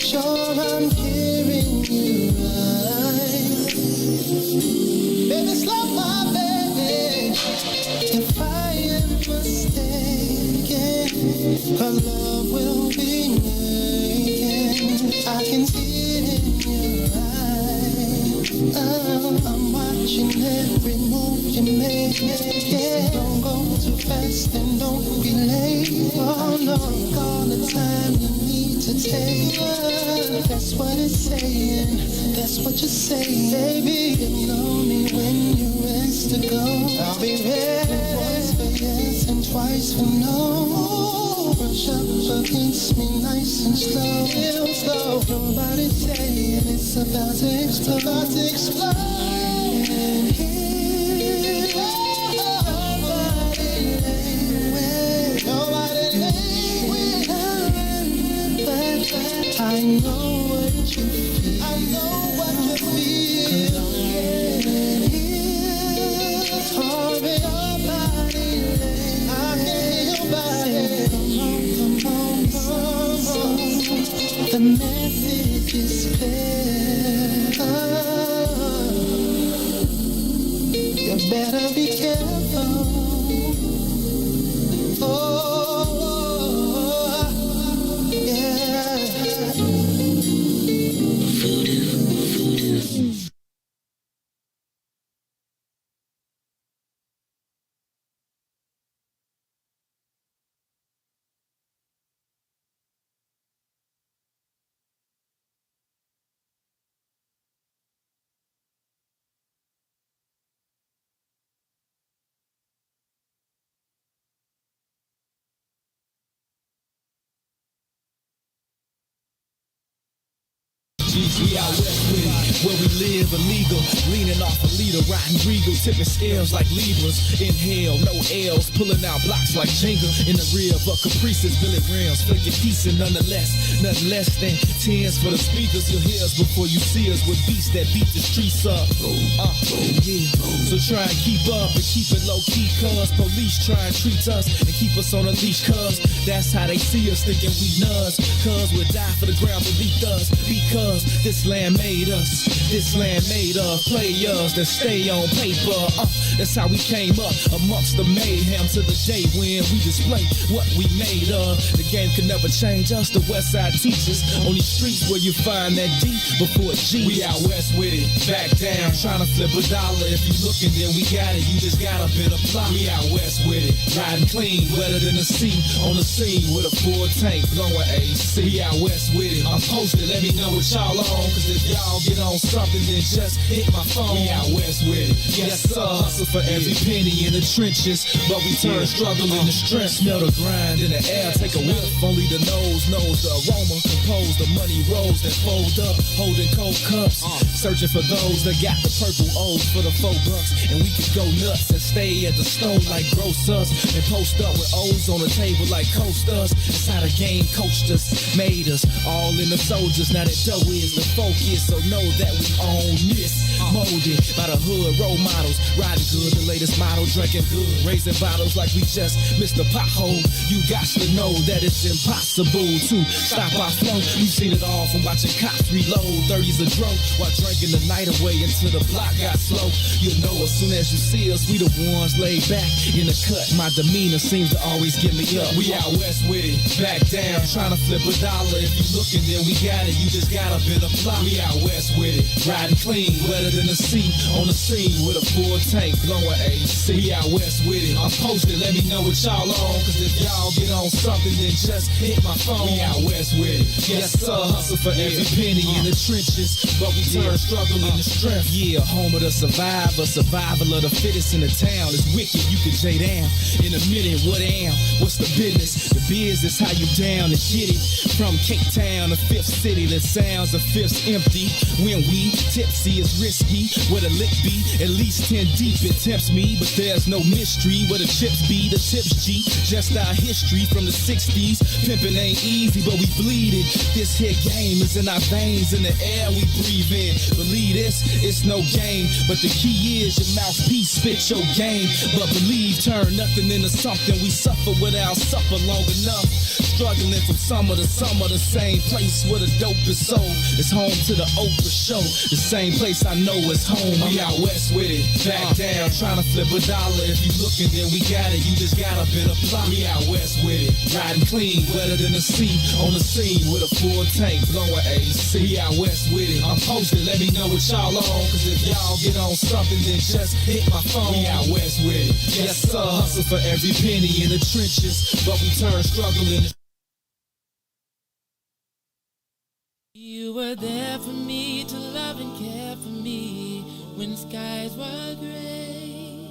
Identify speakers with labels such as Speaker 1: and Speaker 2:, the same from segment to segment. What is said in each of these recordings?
Speaker 1: sure I'm hearing you right. Baby, slow my baby. If I am mistaken, her love will be making. I can see it in your eyes. I'm watching every move you make. Yeah, don't go too fast and don't be late. Oh no, take all the time you need to take. That's what it's saying. That's what you're saying, baby. You know me when you're ready to go. I'll be ready once for yes and twice for no. Brush up against me nice and slow, real slow. Your body's saying it's about to explode, about to explode. And here, nobody lay with but I know what you feel. I know what you feel. And here, hurry your body lay. I can hear your body. Come on. The message is clear. You better be careful.
Speaker 2: We out west with it, where we live illegal, leaning off a leader, riding regal, tipping scales like Libras. Inhale, no L's, pulling out blocks like Jenga. In the rear of a Caprice's Billy Rams, flicking decent nonetheless. Nothing less than tens for the speakers. You'll hear us before you see us with beats that beat the streets up. Yeah. So try and keep up and keep it low key, cuz police try and treat us and keep us on a leash, cuz that's how they see us, thinking we nuts. Cuz we'll die for the ground beneath us, because this land made us. This land made of players that stay on paper. That's how we came up amongst the mayhem to the day when we display what we made of. The game can never change us, the West Side teachers. On these streets where you find that D before G. We out west with it, back down, trying to flip a dollar. If you looking, then we got it. You just got a bit of plot. We out west with it, riding clean, wetter than the sea. On the scene with a full tank, blowing AC. We out west with it. I'm posted, let me know what y'all on. Cause if y'all get on something, then just hit my phone. We out west with it. Yes sir, hustle for every penny in the trenches, but we turn struggle into strength. Smell the grind in the air, take a whiff. Only the nose knows the aroma. Compose the money rolls that fold up, holding cold cups. Searching for those that got the purple O's for the $4. And we could go nuts and stay at the stove like grocers, and post up with O's on the table like coasters. It's how the game coached us, made us all in the soldiers. Now that dough is the focus, so know that we own this. Molded by the hood role models, riding good, the latest model, drinking good, raising bottles like we just missed a pothole. You got to know that it's impossible to stop our flow. We've seen it all from watching cops reload 30s a dro while drinking the night away until the block got slow. You know as soon as you see us, we the ones laid back in the cut. My demeanor seems to always get me up. We out west with it, back down, trying to flip a dollar. If you looking, then we got it. You just got a bit of plot. We out west with it, riding clean, wetter than the sea. On the scene with a full tank, blowing AC. We out west with it. I'm posted, let me know what y'all on. Cause if y'all get on something, then just hit my phone. We out west with it. Yes sir, hustle for every penny in the trenches, but we turn struggle into strength. Yeah, home of the survivor, survival of the fittest in the town. It's wicked, you can J down in a minute. What am? What's the business? The biz is how you down and get it. From Cape Town to Fifth City, that sounds a fifth's empty. When we tipsy is risky, where the lick be at least 10 deep. It tempts me, but there's no mystery. Where the chips be, the tips G. Just our history from the 60s. Pimping ain't easy, but we bleed it. This here game is in our veins, in the air we breathe in. Believe this, it's no game, but the key is your mouthpiece spit your game. But believe, turn nothing into something. We suffer without suffer long enough. Struggling from summer to summer, the same place where the dope is sold. It's home to the Oprah show. The same place I know is home. We out west with it. Back down, trying to flip a dollar. If you looking, then we got it. You just gotta been apply. We out west with it. Riding clean, wetter than the sea. On the scene with a full tank, blowing AC. We out west with it. I'm posted, let me know what y'all on. Cause if y'all get on something, then just hit my phone. We out west with it. Yes sir, hustle for every penny in the trenches. But we turn struggle into
Speaker 3: You were there for me to love and care for me when skies were gray.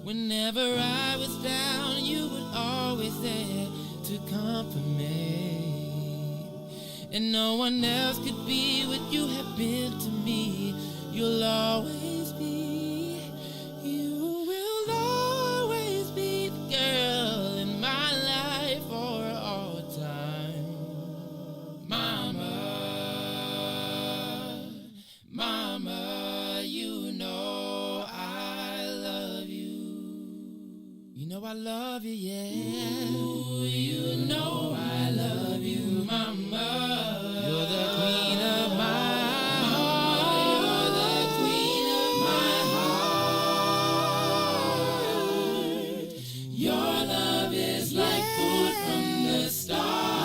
Speaker 3: Whenever I was down, you were always there to comfort me. And no one else could be what you have been to me. You'll always be, you will always be the girl in my life for all time. Mama, you know I love you. You know I love you, yeah. Ooh, you know I love you, Mama. You're the queen of my heart. You're the queen of my heart. Your love is like food from the stars.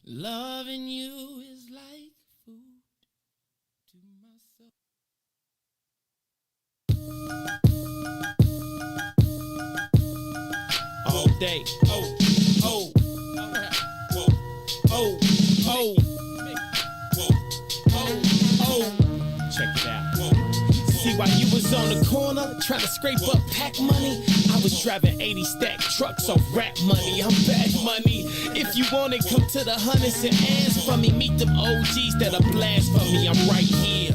Speaker 3: Loving you is like food to my soul.
Speaker 2: all day. Oh, oh, whoa, oh, oh, whoa, oh. Check it out. See, while you was on the corner trying to scrape up pack money, I was driving 80 stack trucks on rap money. I'm back money. If you want it, come to the hundreds and ask for me. Meet them OGs that'll blast for me. I'm right here.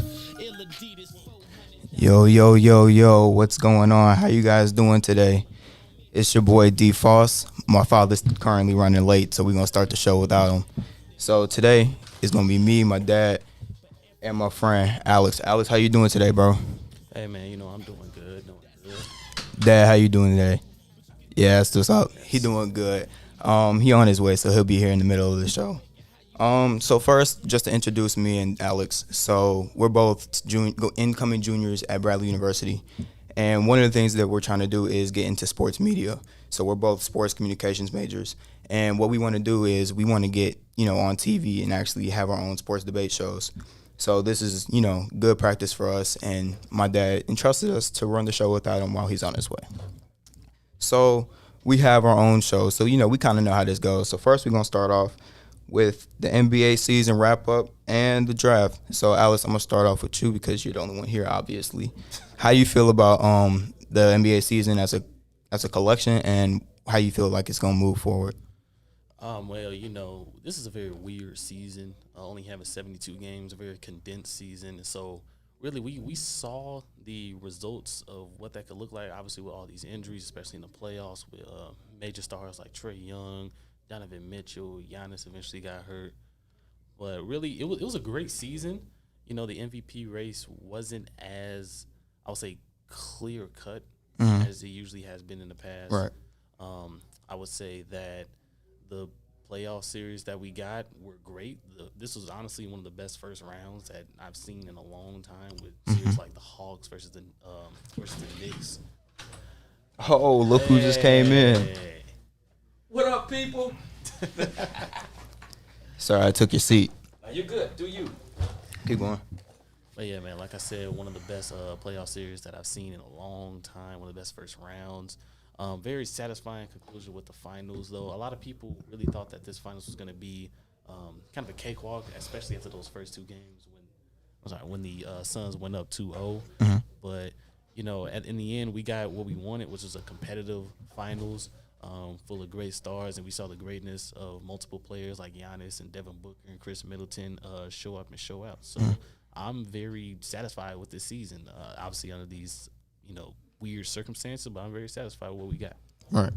Speaker 4: Yo, yo, yo, yo, what's going on? How you guys doing today? It's your boy D Foss. My father's currently running late, so we're going to start the show without him. So today, it's going to be me, my dad, and my friend, Alex. Alex, how you doing today, bro?
Speaker 5: Hey, man, you know, I'm doing good.
Speaker 4: Dad, how you doing today? Yeah, that's what's up. He doing good. He on his way, so he'll be here in the middle of the show. So first, just to introduce me and Alex. So we're both incoming juniors at Bradley University. And one of the things that we're trying to do is get into sports media. So we're both sports communications majors. And what we want to do is we want to get, on TV and actually have our own sports debate shows. So this is, good practice for us. And my dad entrusted us to run the show without him while he's on his way. So we have our own show. So, we kind of know how this goes. So first we're going to start off with the NBA season wrap-up and the draft. So, Alice, I'm going to start off with you because you're the only one here, obviously. How you feel about the NBA season as a collection, and how you feel like it's going to move forward?
Speaker 5: Well, this is a very weird season, only having 72 games, a very condensed season. And so, really, we saw the results of what that could look like, obviously, with all these injuries, especially in the playoffs with major stars like Trae Young, Donovan Mitchell, Giannis eventually got hurt. But really, it was a great season. The MVP race wasn't as, I would say, clear-cut as it usually has been in the past.
Speaker 4: Right.
Speaker 5: I would say that the playoff series that we got were great. This was honestly one of the best first rounds that I've seen in a long time with series like the Hawks versus the Knicks.
Speaker 4: Oh, look who just came in.
Speaker 6: What up, people?
Speaker 4: Sorry, I took your seat.
Speaker 6: You're good. Do you?
Speaker 4: Keep going.
Speaker 5: But yeah, man, like I said, one of the best playoff series that I've seen in a long time, one of the best first rounds. Very satisfying conclusion with the finals, though. A lot of people really thought that this finals was going to be kind of a cakewalk, especially after those first two games when the Suns went up 2-0. But in the end, we got what we wanted, which was a competitive finals full of great stars, and we saw the greatness of multiple players like Giannis and Devin Booker and Chris Middleton show up and show out. So I'm very satisfied with this season. Obviously under these weird circumstances, but I'm very satisfied with what we got.
Speaker 4: All right.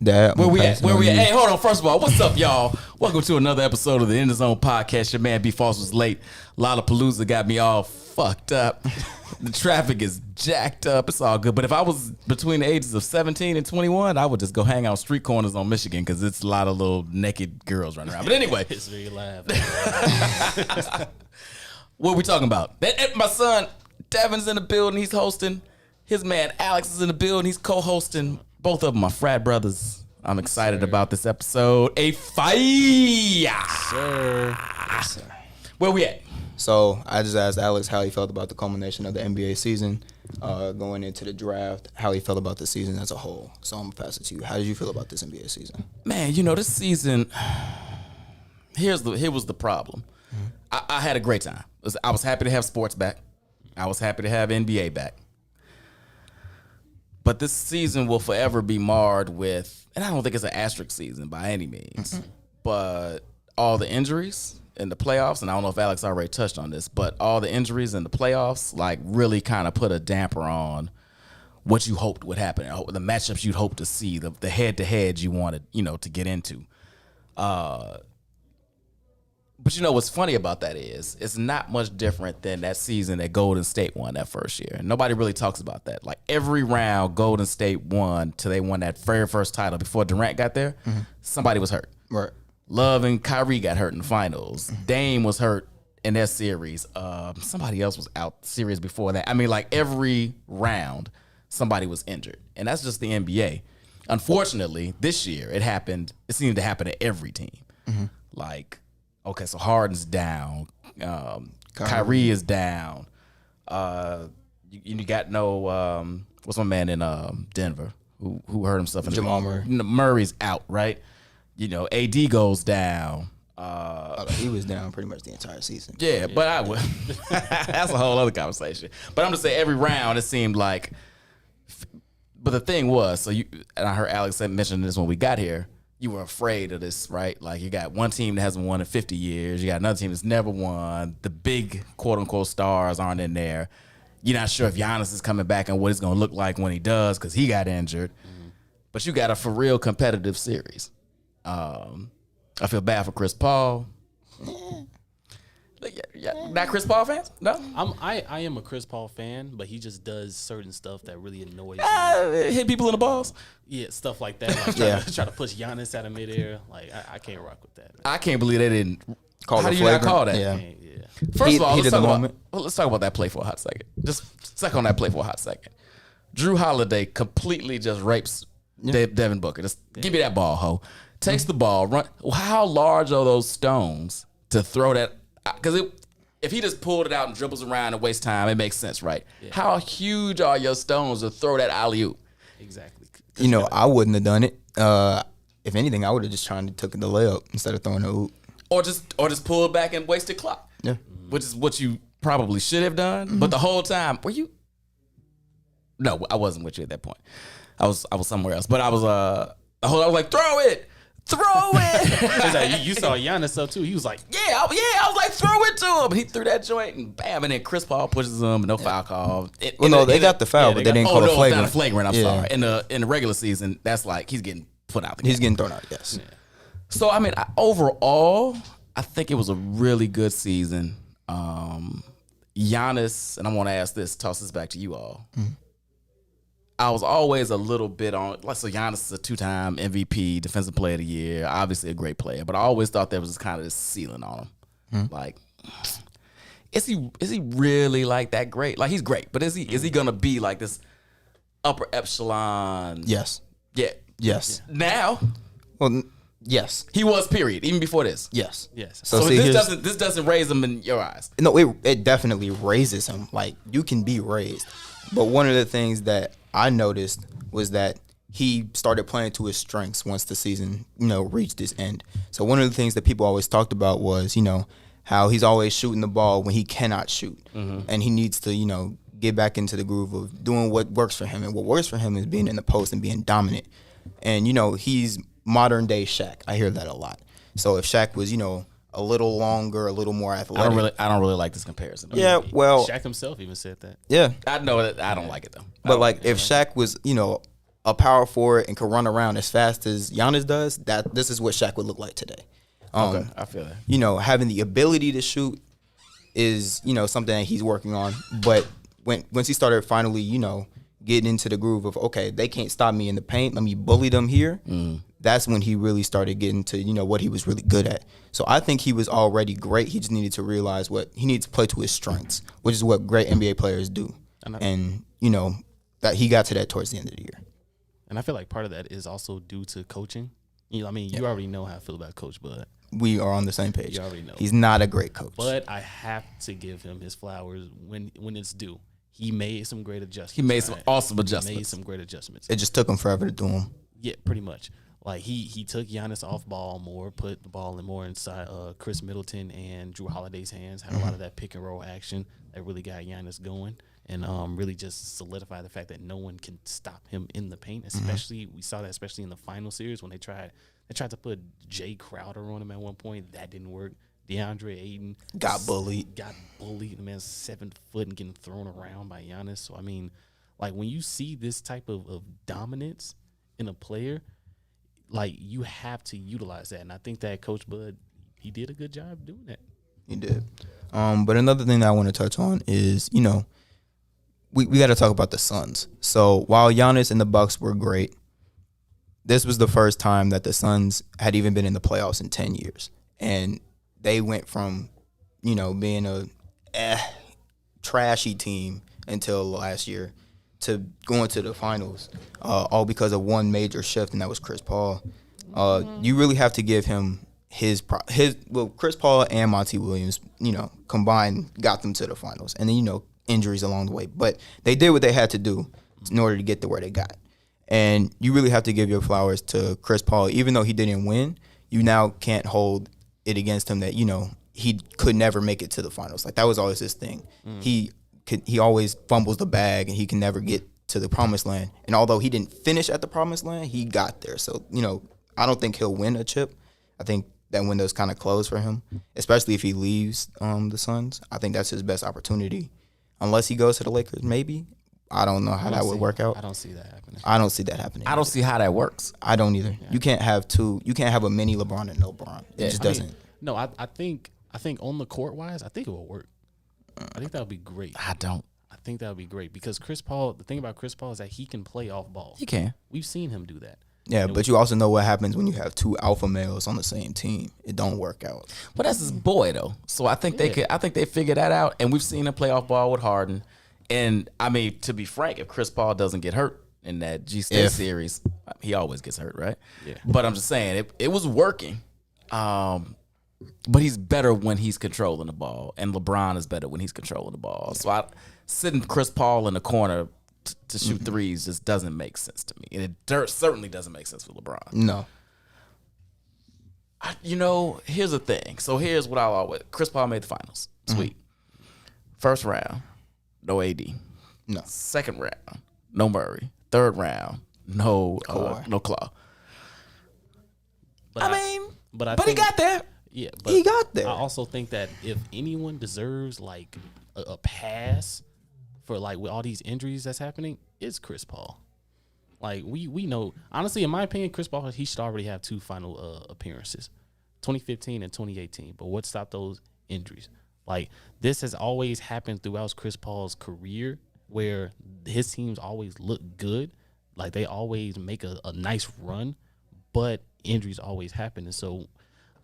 Speaker 4: Dad,
Speaker 7: Where we at? Hey, hold on. First of all, what's up, y'all? Welcome to another episode of the In the Zone podcast. Your man B Foss was late. Lollapalooza got me all fucked up. The traffic is jacked up. It's all good. But if I was between the ages of 17 and 21, I would just go hang out street corners on Michigan because it's a lot of little naked girls running around. But anyway,
Speaker 5: It's very live.
Speaker 7: what are we talking about? My son Devin's in the building. He's hosting. His man Alex is in the building. He's co-hosting. Both of them are frat brothers. I'm excited about this episode. A fire.
Speaker 5: Sir.
Speaker 7: Where we at?
Speaker 4: So I just asked Alex how he felt about the culmination of the NBA season, going into the draft, how he felt about the season as a whole. So I'm going to pass it to you. How did you feel about this NBA season?
Speaker 7: Man, this season, here was the problem. I had a great time. I was happy to have sports back. I was happy to have NBA back. But this season will forever be marred with, and I don't think it's an asterisk season by any means, but all the injuries in the playoffs, and I don't know if Alex already touched on this, but all the injuries in the playoffs really kind of put a damper on what you hoped would happen, the matchups you'd hope to see, the head-to-head you wanted, to get into. But what's funny about that is it's not much different than that season that Golden State won that first year. And nobody really talks about that. Like every round Golden State won till they won that very first title before Durant got there, somebody was hurt.
Speaker 4: Right.
Speaker 7: Love and Kyrie got hurt in the finals. Dame was hurt in that series. Somebody else was out series before that. I mean, like every round somebody was injured. And that's just the NBA. Unfortunately, this year it seemed to happen to every team. Okay, so Harden's down. Kyrie is down. You got what's my man in Denver who hurt himself in
Speaker 4: Jamal Murray.
Speaker 7: Murray's out, right? AD goes down.
Speaker 4: He was down pretty much the entire season.
Speaker 7: Yeah, but I would. That's a whole other conversation. But I'm just saying every round it seemed like. But the thing was, and I heard Alex mention this when we got here. You were afraid of this, right? Like you got one team that hasn't won in 50 years. You got another team that's never won. The big quote unquote stars aren't in there. You're not sure if Giannis is coming back and what it's going to look like when he does because he got injured. But you got a for real competitive series. I feel bad for Chris Paul. Not Chris Paul fans? No?
Speaker 5: I am a Chris Paul fan, but he just does certain stuff that really annoys me.
Speaker 7: Hit people in the balls?
Speaker 5: Yeah, stuff like that. Like try to push Giannis out of midair. Like I can't rock with that, man.
Speaker 7: I can't believe they didn't.
Speaker 4: Call
Speaker 7: How
Speaker 4: it
Speaker 7: do you not
Speaker 4: flagrant?
Speaker 7: call that?
Speaker 4: Yeah.
Speaker 7: First of all,
Speaker 4: Heat of the moment.
Speaker 7: let's talk about that play for a hot second. Just stuck on that play for a hot second. Drew Holiday completely just rapes Devin Booker. Just give me that ball, ho. Takes the ball, run. How large are those stones to throw that? Because if he just pulled it out and dribbles around and wastes time, it makes sense, right? Yeah. How huge are your stones to throw that alley-oop?
Speaker 5: Exactly.
Speaker 4: I wouldn't have done it. If anything, I would have just tried to took the layup instead of throwing the oop.
Speaker 7: Or just pull it back and wasted clock.
Speaker 4: Yeah.
Speaker 7: Which is what you probably should have done. But the whole time, were you? No, I wasn't with you at that point. I was somewhere else. But I was I was like, throw it.
Speaker 5: You saw Giannis though too. He was like,
Speaker 7: I was like, throw it to him. He threw that joint and bam, and then Chris Paul pushes him. No foul call.
Speaker 4: They got the foul, but they didn't call it flagrant.
Speaker 7: Not a flagrant. I'm sorry. In the regular season, that's like he's getting put out.
Speaker 4: He's getting thrown out. Yes.
Speaker 7: Yeah. So I mean, overall, I think it was a really good season. Giannis, and I want to ask this, toss this back to you all. I was always a little bit on, so Giannis is a 2-time MVP, Defensive Player of the Year, obviously a great player, but I always thought there was kind of this ceiling on him. Like, is he really like that great? Like, he's great, but is he gonna be like this upper echelon?
Speaker 4: Yes.
Speaker 7: Yeah.
Speaker 4: Yes.
Speaker 7: Now?
Speaker 4: Well, yes.
Speaker 7: He was, period, even before this.
Speaker 4: Yes.
Speaker 5: yes.
Speaker 7: So this doesn't raise him in your eyes.
Speaker 4: No, it definitely raises him. Like, you can be raised. But one of the things that I noticed was that he started playing to his strengths once the season, reached its end. So one of the things that people always talked about was, how he's always shooting the ball when he cannot shoot. And he needs to, get back into the groove of doing what works for him. And what works for him is being in the post and being dominant. And, he's modern day Shaq. I hear that a lot. So if Shaq was, a little longer, a little more athletic.
Speaker 7: I don't really like this comparison.
Speaker 4: Yeah, well.
Speaker 5: Shaq himself even said that.
Speaker 4: Yeah.
Speaker 7: I know that I don't like it though.
Speaker 4: But like if Shaq was, a power forward and could run around as fast as Giannis does, this is what Shaq would look like today.
Speaker 7: Okay, I feel that.
Speaker 4: Having the ability to shoot is, something that he's working on. But once he started finally, getting into the groove of, okay, they can't stop me in the paint, let me bully them here. That's when he really started getting to, what he was really good at. So I think he was already great. He just needed to realize what he needs to play to his strengths, which is what great NBA players do. And, that he got to that towards the end of the year.
Speaker 5: And I feel like part of that is also due to coaching. You already know how I feel about Coach Bud.
Speaker 4: We are on the same page.
Speaker 5: You already know.
Speaker 4: He's not a great coach.
Speaker 5: But I have to give him his flowers when it's due. He made some great adjustments.
Speaker 7: He made some awesome adjustments.
Speaker 5: He made some great adjustments.
Speaker 4: It just took him forever to do them.
Speaker 5: Yeah, pretty much. Like he took Giannis off ball more, put the ball in more inside Chris Middleton and Drew Holiday's hands. Had a lot of that pick and roll action that really got Giannis going, and really just solidified the fact that no one can stop him in the paint. Especially we saw that especially in the final series when they tried to put Jay Crowder on him at one point. That didn't work. DeAndre Ayton
Speaker 4: got bullied.
Speaker 5: The man's 7 foot and getting thrown around by Giannis. So when you see this type of dominance in a player, you have to utilize that. And I think that Coach Bud, he did a good job doing that.
Speaker 4: He did. But another thing that I want to touch on is, we got to talk about the Suns. So while Giannis and the Bucks were great, this was the first time that the Suns had even been in the playoffs in 10 years. And they went from, being a trashy team until last year to going to the finals, all because of one major shift, and that was Chris Paul. You really have to give him Chris Paul and Monty Williams, combined got them to the finals, and then injuries along the way, but they did what they had to do in order to get to where they got. And you really have to give your flowers to Chris Paul, even though he didn't win. You now can't hold it against him that he could never make it to the finals. Like that was always his thing. He always fumbles the bag and he can never get to the promised land. And although he didn't finish at the promised land, he got there. So, I don't think he'll win a chip. I think that window's kind of closed for him, especially if he leaves the Suns. I think that's his best opportunity. Unless he goes to the Lakers, maybe. I don't know how that would work out.
Speaker 5: I don't see that happening.
Speaker 4: I don't see that happening.
Speaker 7: I don't see how that works.
Speaker 4: I don't either. Yeah. You can't have two. You can't have a mini LeBron and no LeBron. It just doesn't.
Speaker 5: I think on the court wise, I think it will work. I think that would be great.
Speaker 7: I
Speaker 5: think that would be great because Chris Paul. The thing about Chris Paul is that he can play off ball.
Speaker 7: He can.
Speaker 5: We've seen him do that.
Speaker 4: Yeah, but you also know what happens when you have two alpha males on the same team. It don't work out.
Speaker 7: But that's his boy though, so I think they could. I think they figured that out, and we've seen him play off ball with Harden. And I mean, to be frank, if Chris Paul doesn't get hurt in that G-State series, he always gets hurt, right?
Speaker 5: Yeah.
Speaker 7: But I'm just saying it was working. But he's better when he's controlling the ball, and LeBron is better when he's controlling the ball. So sitting Chris Paul in the corner to shoot threes just doesn't make sense to me, and it certainly doesn't make sense for LeBron.
Speaker 4: No.
Speaker 7: Here's the thing. So here's what I'll always. Chris Paul made the finals. Sweet. First round, no AD.
Speaker 4: No.
Speaker 7: Second round, no Murray. Third round, no Claw.
Speaker 5: But
Speaker 7: But he got there.
Speaker 5: Yeah, but
Speaker 4: he got there.
Speaker 5: I also think that if anyone deserves like a pass for like with all these injuries that's happening, it's Chris Paul. Like we know, honestly, in my opinion, Chris Paul, he should already have 2 final appearances, 2015 and 2018. But what stopped those injuries? Like this has always happened throughout Chris Paul's career, where his teams always look good, like they always make a nice run, but injuries always happen. And so,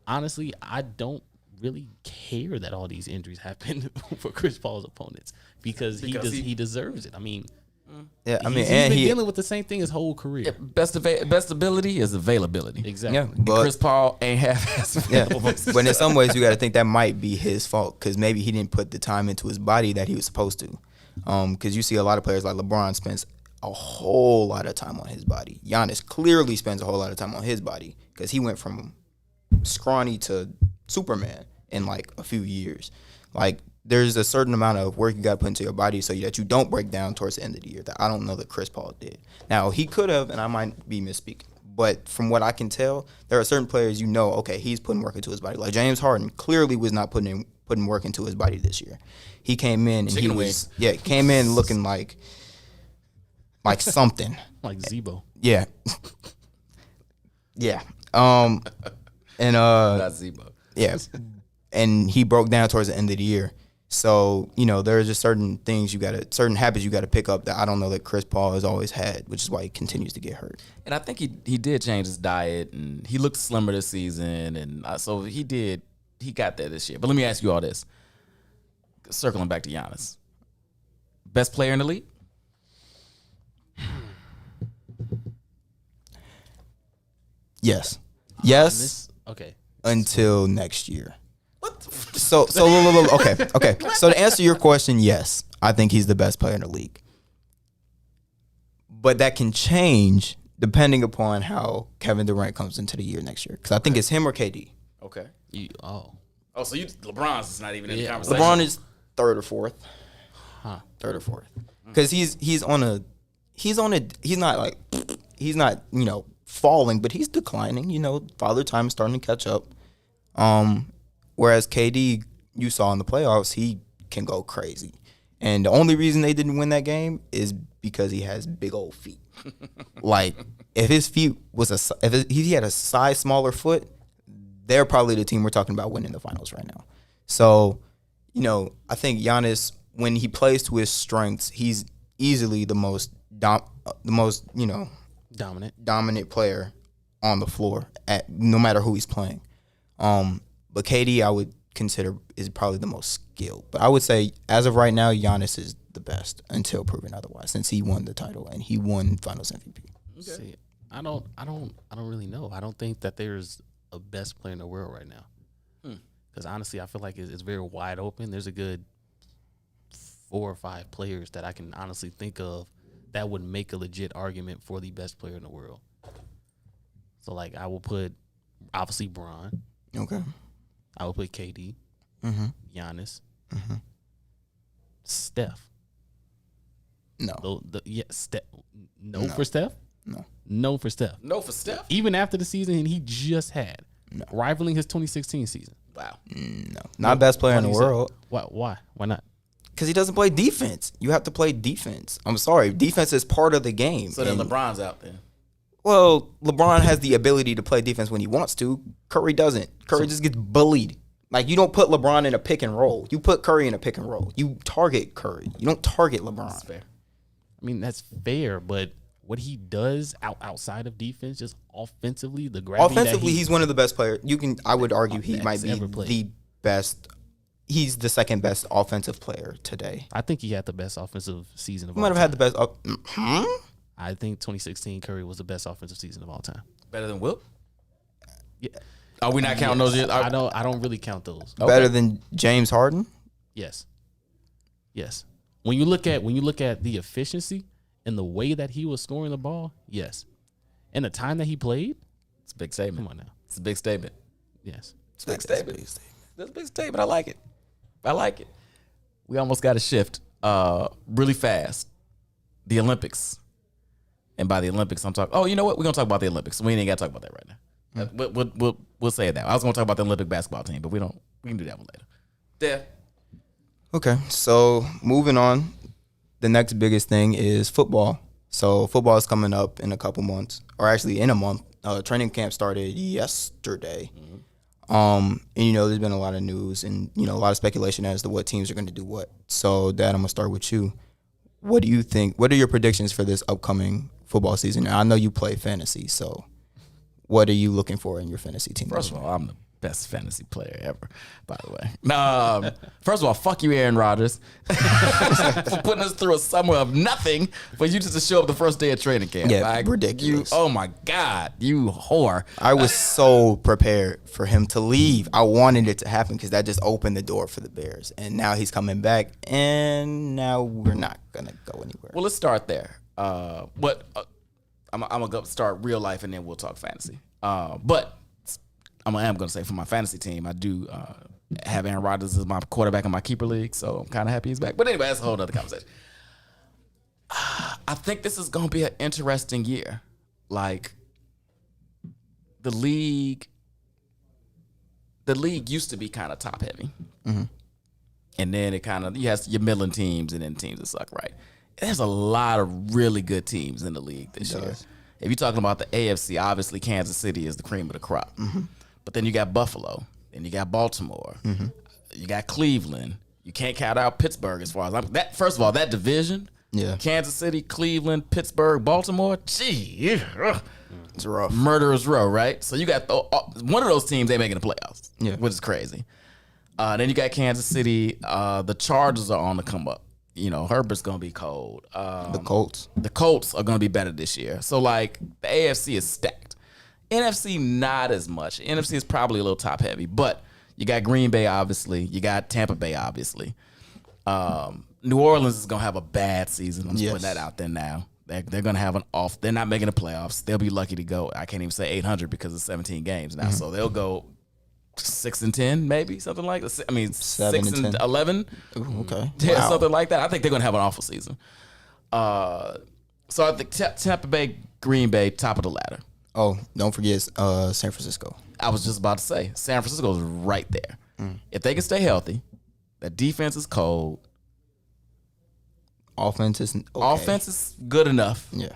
Speaker 5: honestly, I don't really care that all these injuries happen for Chris Paul's opponents because he deserves it. I mean.
Speaker 4: Yeah, I mean,
Speaker 5: he's been dealing with the same thing his whole career.
Speaker 7: Yeah, best ability is availability.
Speaker 5: Exactly.
Speaker 4: Yeah, but
Speaker 7: Chris Paul ain't half.
Speaker 4: Yeah, but in some ways, you got to think that might be his fault because maybe he didn't put the time into his body that he was supposed to. Because you see a lot of players like LeBron spends a whole lot of time on his body. Giannis clearly spends a whole lot of time on his body because he went from scrawny to Superman in like a few years. Like there's a certain amount of work you got to put into your body so that you don't break down towards the end of the year that I don't know that Chris Paul did. Now, he could have, and I might be misspeaking, but from what I can tell, there are certain players okay, he's putting work into his body. Like James Harden clearly was not putting work into his body this year. He came in and came in looking like something.
Speaker 5: Like Zebo.
Speaker 4: Yeah. Yeah.
Speaker 7: Not Zebo.
Speaker 4: Yeah. And he broke down towards the end of the year. So, there are just certain certain habits you got to pick up that I don't know that Chris Paul has always had, which is why he continues to get hurt.
Speaker 7: And I think he did change his diet, and he looked slimmer this season, and so he got there this year. But let me ask you all this. Circling back to Giannis. Best player in the league?
Speaker 4: Yes. Yes.
Speaker 5: Okay.
Speaker 4: Until next year. So okay. So to answer your question, yes, I think he's the best player in the league. But that can change depending upon how Kevin Durant comes into the year next year. Because I think it's him or KD.
Speaker 7: Okay.
Speaker 5: So
Speaker 7: LeBron's is not even in the conversation.
Speaker 4: LeBron is third or fourth. Third or fourth. Because he's not falling, but he's declining. Father time is starting to catch up. Whereas KD, you saw in the playoffs, he can go crazy. And the only reason they didn't win that game is because he has big old feet. Like, if his feet if he had a size smaller foot, they're probably the team we're talking about winning the finals right now. So, I think Giannis, when he plays to his strengths, he's easily the most dominant player on the floor no matter who he's playing. But KD, I would consider, is probably the most skilled. But I would say, as of right now, Giannis is the best until proven otherwise, since he won the title and he won Finals MVP.
Speaker 5: Okay. See, I don't really know. I don't think that there's a best player in the world right now. Because honestly, I feel like it's very wide open. There's a good 4 or 5 players that I can honestly think of that would make a legit argument for the best player in the world. So, like, I will put, obviously, Bron.
Speaker 4: Okay.
Speaker 5: I would put KD, Giannis, Steph.
Speaker 4: No.
Speaker 5: Steph. No for Steph?
Speaker 4: No.
Speaker 5: No for Steph.
Speaker 7: No for Steph?
Speaker 5: Even after the season he just had.
Speaker 4: No.
Speaker 5: Rivaling his 2016 season.
Speaker 7: Wow.
Speaker 4: No. Not best player in the world.
Speaker 5: Why? Why not?
Speaker 4: Because he doesn't play defense. You have to play defense. I'm sorry. Defense is part of the game.
Speaker 7: So then LeBron's out there.
Speaker 4: Well, LeBron has the ability to play defense when he wants to. Curry doesn't. Curry just gets bullied. Like, you don't put LeBron in a pick and roll. You put Curry in a pick and roll. You target Curry. You don't target LeBron.
Speaker 7: That's fair.
Speaker 5: I mean, that's fair, but what he does outside of defense, just offensively, the gravity.
Speaker 4: Offensively, he's one of the best players. I would argue he might be the best. He's the second best offensive player today.
Speaker 5: I think he had the best offensive season of all
Speaker 4: time. He might have had the best.
Speaker 5: I think 2016 Curry was the best offensive season of all time.
Speaker 7: Better than Wilt?
Speaker 5: Yeah.
Speaker 7: Are we not counting those years?
Speaker 5: I don't really count those.
Speaker 4: Okay. Better than James Harden?
Speaker 5: Yes. When you look at the efficiency and the way that he was scoring the ball, yes. And the time that he played,
Speaker 7: it's a big statement.
Speaker 5: Come on now.
Speaker 7: It's a big statement.
Speaker 5: Yes.
Speaker 7: It's a big statement. That's a big statement. I like it. We almost got to shift really fast. The Olympics. And by the Olympics, I'm talking. Oh, you know what? We're gonna talk about the Olympics. We ain't got to talk about that right now. We'll say that. I was gonna talk about the Olympic basketball team, but we can do that one later. Def.
Speaker 4: Okay, so moving on. The next biggest thing is football. So football is coming up in a couple months, or actually in a month. Training camp started yesterday. And there's been a lot of news and a lot of speculation as to what teams are going to do what. So, Dad, I'm gonna start with you. What do you think? What are your predictions for this upcoming football season? Now, I know you play fantasy, so what are you looking for in your fantasy team?
Speaker 7: First of all, I'm the best fantasy player ever, by the way. First of all, fuck you, Aaron Rodgers. For putting us through a summer of nothing for you just to show up the first day of training camp.
Speaker 4: Yeah, ridiculous.
Speaker 7: Oh, my God, you whore.
Speaker 4: I was so prepared for him to leave. I wanted it to happen because that just opened the door for the Bears. And now he's coming back, and now we're not going to go anywhere.
Speaker 7: Well, let's start there. I'm going to start real life, and then we'll talk fantasy. But I am going to say for my fantasy team, I do have Aaron Rodgers as my quarterback in my keeper league, so I'm kind of happy he's back. But anyway, that's a whole other conversation. I think this is going to be an interesting year. Like, the league used to be kind of top heavy. And then it kind of, you have your middling teams and then teams that suck, right? There's a lot of really good teams in the league this year. If you're talking about the AFC, obviously Kansas City is the cream of the crop. But then you got Buffalo, then you got Baltimore, you got Cleveland. You can't count out Pittsburgh as far as that. First of all, that division, Kansas City, Cleveland, Pittsburgh, Baltimore, gee,
Speaker 4: It's rough.
Speaker 7: murderer's row, right? So you got one of those teams ain't making the playoffs, which is crazy. Then you got Kansas City. The Chargers are on the come up. You know, Herbert's going to be cold.
Speaker 4: The Colts.
Speaker 7: The Colts are going to be better this year. So, like, the AFC is stacked. NFC, not as much. NFC is probably a little top heavy. But you got Green Bay, obviously. You got Tampa Bay, obviously. New Orleans is going to have a bad season. I'm just putting that out there now. They're going to have an off. They're not making the playoffs. They'll be lucky to go. I can't even say 800 because it's 17 games now. So they'll go 6-10, maybe something like that. I mean, 6-11.
Speaker 4: Ooh, okay.
Speaker 7: Yeah, something like that. I think they're going to have an awful season. So I think Tampa Bay, Green Bay, top of the ladder.
Speaker 4: Oh, don't forget San Francisco.
Speaker 7: I was just about to say, San Francisco is right there. If they can stay healthy, the defense is cold.
Speaker 4: Offense is okay.
Speaker 7: Offense is good enough.
Speaker 4: Yeah.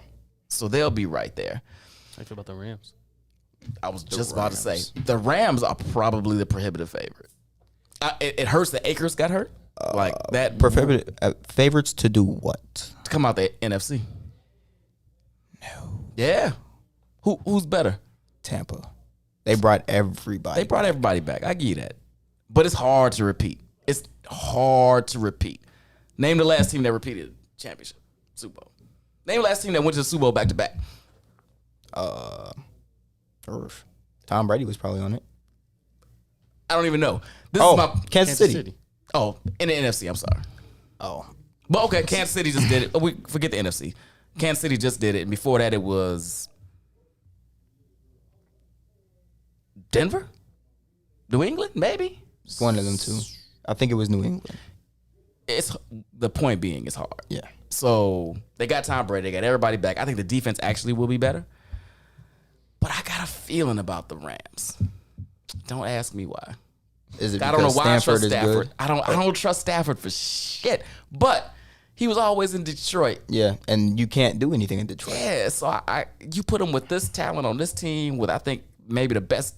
Speaker 7: So they'll be right there.
Speaker 5: How do you feel about the Rams?
Speaker 7: I was just about to say, the Rams are probably the prohibitive favorite. It hurts that Akers got hurt. Like that.
Speaker 4: Prohibitive favorites to do what?
Speaker 7: To come out the NFC. No. Yeah. Who's better?
Speaker 4: Tampa. They brought everybody.
Speaker 7: They brought everybody back. I give you that. But it's hard to repeat. It's hard to repeat. Name the last team that repeated championship, Super Bowl. Name the last team that went to the Super Bowl back to back.
Speaker 4: Tom Brady was probably on it.
Speaker 7: I don't even know. This is my
Speaker 4: Kansas City.
Speaker 7: Oh, in the NFC. I'm sorry.
Speaker 4: Oh,
Speaker 7: But okay, Kansas City just did it. We forget the NFC. Kansas City just did it, and before that, it was Denver, New England, maybe.
Speaker 4: one of them two. I think it was New England.
Speaker 7: It's the point being, it's hard.
Speaker 4: Yeah.
Speaker 7: So they got Tom Brady, they got everybody back. I think the defense actually will be better. But I got a feeling about the Rams. Don't ask me why.
Speaker 4: Is it
Speaker 7: I don't know
Speaker 4: because
Speaker 7: why
Speaker 4: Stanford
Speaker 7: I trust
Speaker 4: is
Speaker 7: Stafford.
Speaker 4: good?
Speaker 7: I don't trust Stafford for shit. But he was always in Detroit.
Speaker 4: Yeah, and you can't do anything in Detroit.
Speaker 7: Yeah, so you put him with this talent on this team with I think maybe the best,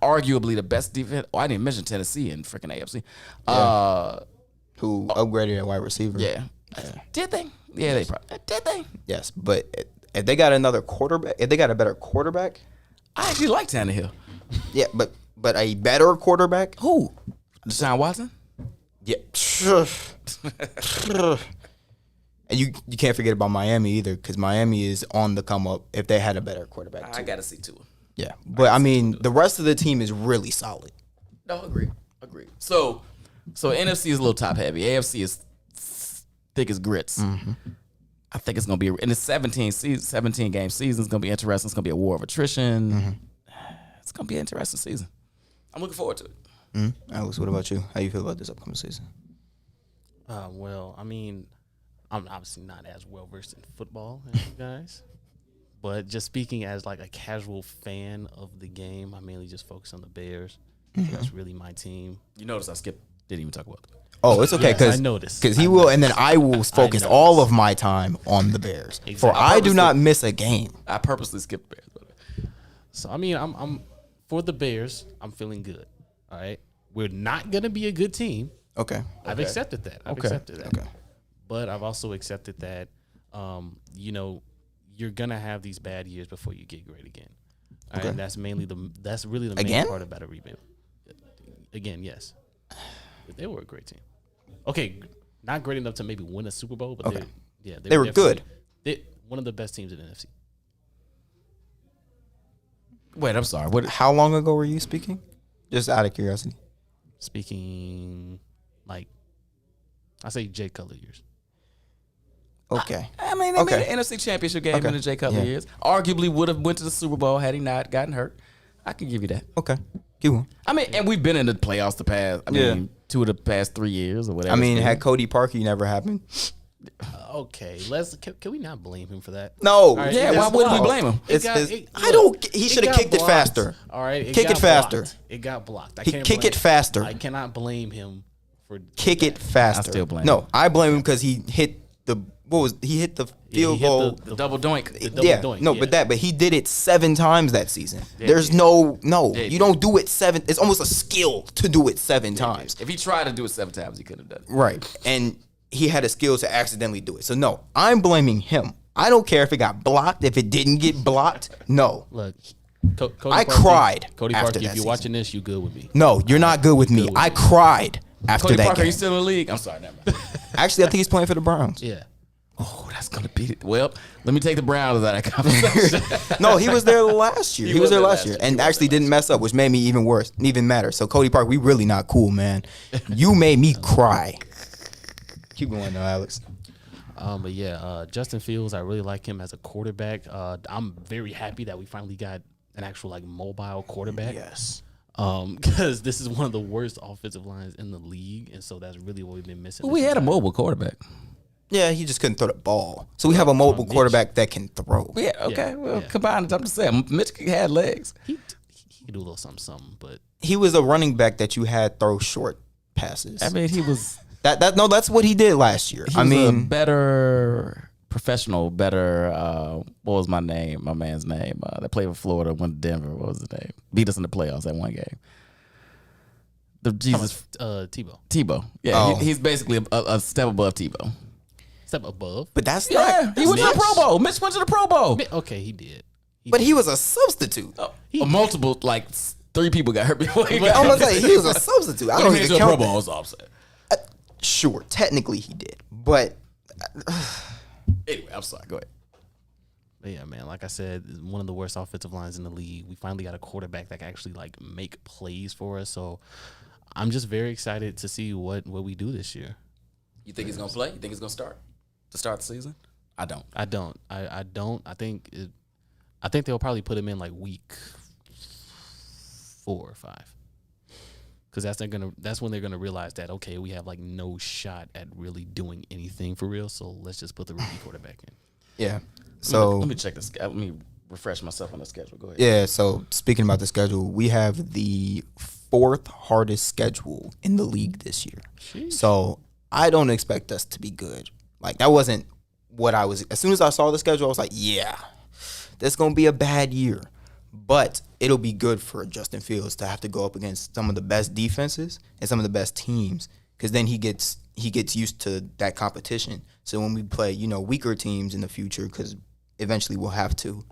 Speaker 7: arguably the best defense. Oh, I didn't mention Tennessee and freaking AFC.
Speaker 4: Who upgraded at wide receiver?
Speaker 7: Yeah. Did they? Yeah, they probably did. They?
Speaker 4: Yes, but if they got another quarterback, if they got a better quarterback,
Speaker 7: I actually like Tannehill.
Speaker 4: yeah, but a better quarterback,
Speaker 7: Who? Deshaun Watson?
Speaker 4: yeah. And you can't forget about Miami either, because Miami is on the come up. If they had a better quarterback, too.
Speaker 7: I got to see Tua.
Speaker 4: Yeah, but I mean, the rest of the team is really solid.
Speaker 7: No, agree. So NFC is a little top heavy. AFC is thick as grits. I think it's gonna be in the 17 game season. It's gonna be interesting. It's gonna be a war of attrition. It's gonna be an interesting season. I'm looking forward to it.
Speaker 4: Alex, what about you? How you feel about this upcoming season?
Speaker 5: Well, I mean, I'm obviously not as well versed in football as you guys, but just speaking as like a casual fan of the game, I mainly just focus on the Bears. That's really my team.
Speaker 7: You notice didn't even talk about it.
Speaker 4: Oh, it's okay,
Speaker 5: Yes,
Speaker 4: because
Speaker 5: I noticed.
Speaker 4: he will, and then I will focus all of my time on the Bears. For
Speaker 5: Exactly.
Speaker 4: I do not miss a game.
Speaker 7: I purposely skipped Bears.
Speaker 5: So I mean, I'm for the Bears. I'm feeling good. All right, we're not gonna be a good team.
Speaker 4: Okay.
Speaker 5: I've accepted that. I've
Speaker 4: Okay.
Speaker 5: accepted that.
Speaker 4: Okay.
Speaker 5: But I've also accepted that, you're gonna have these bad years before you get great again. All right,
Speaker 4: Okay.
Speaker 5: and that's really the main
Speaker 4: Again?
Speaker 5: part about a rebuild. Again, yes, but they were a great team. Okay, not great enough to maybe win a Super Bowl, but
Speaker 4: Okay.
Speaker 5: they
Speaker 4: were good.
Speaker 5: They're one of the best teams in the NFC.
Speaker 7: Wait, I'm sorry. What?
Speaker 4: How long ago were you speaking? Just out of curiosity.
Speaker 5: Speaking like, I say Jay Cutler years.
Speaker 4: Okay.
Speaker 7: I mean, they
Speaker 4: Okay.
Speaker 7: made an NFC Championship game
Speaker 4: Okay.
Speaker 7: in the Jay Cutler
Speaker 4: Yeah.
Speaker 7: years. Arguably would have went to the Super Bowl had he not gotten hurt. I can give you that.
Speaker 4: Okay. Keep going.
Speaker 7: I mean, and we've been in the playoffs the past. I mean, 2 of the past 3 years or whatever.
Speaker 4: I mean,
Speaker 7: it's been.
Speaker 4: had Cody Parkey never happened.
Speaker 5: Okay, can we not blame him for that?
Speaker 4: No.
Speaker 5: All right,
Speaker 7: Yeah,
Speaker 5: it
Speaker 7: why
Speaker 5: got
Speaker 7: wouldn't we
Speaker 5: blocked.
Speaker 7: blame him?
Speaker 4: I don't. He should have kicked it
Speaker 5: blocked.
Speaker 4: faster.
Speaker 5: All right,
Speaker 4: Kick
Speaker 5: got
Speaker 4: it faster.
Speaker 5: blocked. It got blocked. I
Speaker 4: He
Speaker 5: can't
Speaker 4: kick
Speaker 5: blame
Speaker 4: it faster.
Speaker 5: I cannot blame him for
Speaker 4: Kick it faster.
Speaker 7: I still blame
Speaker 4: No,
Speaker 7: him.
Speaker 4: I blame him because he hit the he hit the field goal.
Speaker 7: The double doink.
Speaker 5: the double
Speaker 4: Yeah,
Speaker 5: doink,
Speaker 4: no,
Speaker 5: yeah.
Speaker 4: but he did it 7 times that season. There's no, you don't do it 7. It's almost a skill to do it 7 times.
Speaker 7: If he tried to do it 7 times, he couldn't have done it.
Speaker 4: Right. And he had a skill to accidentally do it. So no, I'm blaming him. I don't care if it got blocked, if it didn't get blocked. No.
Speaker 5: Look, Cody
Speaker 4: I
Speaker 5: Parkey,
Speaker 4: cried
Speaker 5: Cody
Speaker 4: after
Speaker 5: Parkey,
Speaker 4: that
Speaker 5: if you're
Speaker 4: season.
Speaker 5: watching this, you good with me.
Speaker 4: No, you're not good with me. I cried after
Speaker 7: Cody
Speaker 4: that
Speaker 7: Parker,
Speaker 4: game.
Speaker 7: you still in the league? I'm sorry, never mind.
Speaker 4: Actually, I think he's playing for the Browns.
Speaker 5: Yeah.
Speaker 7: Oh, that's gonna beat it. Well, let me take the Browns out of that conversation.
Speaker 4: No, he was there last year. He was there last year, and
Speaker 7: He was
Speaker 4: actually
Speaker 7: there
Speaker 4: didn't mess up, which made me even worse, even madder. So Cody Park, we really not cool, man. You made me cry. Keep going though, Alex.
Speaker 5: But yeah, Justin Fields, I really like him as a quarterback. I'm very happy that we finally got an actual like mobile quarterback.
Speaker 4: Yes.
Speaker 5: Because this is one of the worst offensive lines in the league, and so that's really what we've been missing.
Speaker 7: Well, we
Speaker 5: this
Speaker 7: had a
Speaker 5: entire-
Speaker 7: mobile quarterback.
Speaker 4: Yeah, he just couldn't throw the ball. So we have a mobile
Speaker 5: Mitch.
Speaker 4: quarterback that can throw.
Speaker 7: Yeah, okay. Well,
Speaker 5: yeah.
Speaker 7: combined, I'm just saying, Mitch had legs.
Speaker 5: He could do a little something, but
Speaker 4: He was a running back that you had throw short passes.
Speaker 7: I mean, he was.
Speaker 4: That's what he did last year.
Speaker 7: He
Speaker 4: I
Speaker 7: was a
Speaker 4: mean,
Speaker 7: better professional, better. What was my name? My man's name that played for Florida, went to Denver. What was his name? Beat us in the playoffs that one game. The Jesus Tebow. Yeah,
Speaker 4: Oh.
Speaker 7: he's basically a step above Tebow.
Speaker 5: step above.
Speaker 4: but that's
Speaker 7: Yeah,
Speaker 4: not.
Speaker 7: he went to the
Speaker 4: Mitch.
Speaker 7: Pro Bowl. Mitch went to the Pro Bowl.
Speaker 5: Okay, he did.
Speaker 4: But he was a substitute.
Speaker 7: Multiple, like 3 people got hurt before he got.
Speaker 4: I'm gonna say he was a substitute. I
Speaker 7: He
Speaker 4: don't
Speaker 7: made it
Speaker 4: even
Speaker 7: to the Pro
Speaker 4: count.
Speaker 7: Bowl. That's all I'm saying.
Speaker 4: Sure, technically he did, but
Speaker 7: Anyway, I'm sorry. Go ahead.
Speaker 5: But yeah, man, like I said, it's one of the worst offensive lines in the league. We finally got a quarterback that can actually like make plays for us. So I'm just very excited to see what we do this year.
Speaker 7: You think he's gonna play? You think he's gonna start to start the season? I don't.
Speaker 5: I don't. I don't. I think they'll probably put him in like week 4 or 5. Because that's when they're gonna realize that, okay, we have like no shot at really doing anything for real. So let's just put the rookie quarterback in.
Speaker 4: yeah. So
Speaker 7: let me check this. Let me refresh myself on the schedule. Go ahead.
Speaker 4: yeah. So speaking about the schedule, we have the 4th hardest schedule in the league this year.
Speaker 5: Sheesh.
Speaker 4: So I don't expect us to be good. Like that wasn't what I was. As soon as I saw the schedule, I was like, yeah, this gonna be a bad year. But it'll be good for Justin Fields to have to go up against some of the best defenses and some of the best teams, because then he gets used to that competition. So when we play, weaker teams in the future, because eventually we'll have to,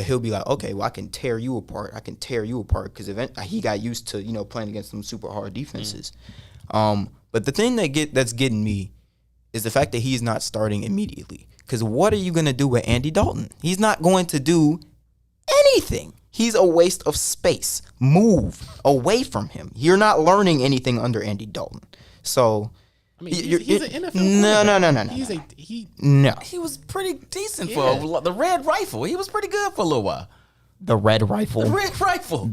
Speaker 4: he'll be like, okay, well I can tear you apart. Because he got used to playing against some super hard defenses. But the thing that's getting me is the fact that he's not starting immediately. Because what are you gonna do with Andy Dalton? He's not going to do anything. He's a waste of space. Move away from him. You're not learning anything under Andy Dalton. So,
Speaker 5: I mean, he's an NFL
Speaker 4: no.
Speaker 5: quarterback.
Speaker 4: No.
Speaker 7: He was pretty decent for the Red Rifle. He was pretty good for a little while.
Speaker 4: The Red Rifle.
Speaker 7: The Red Rifle.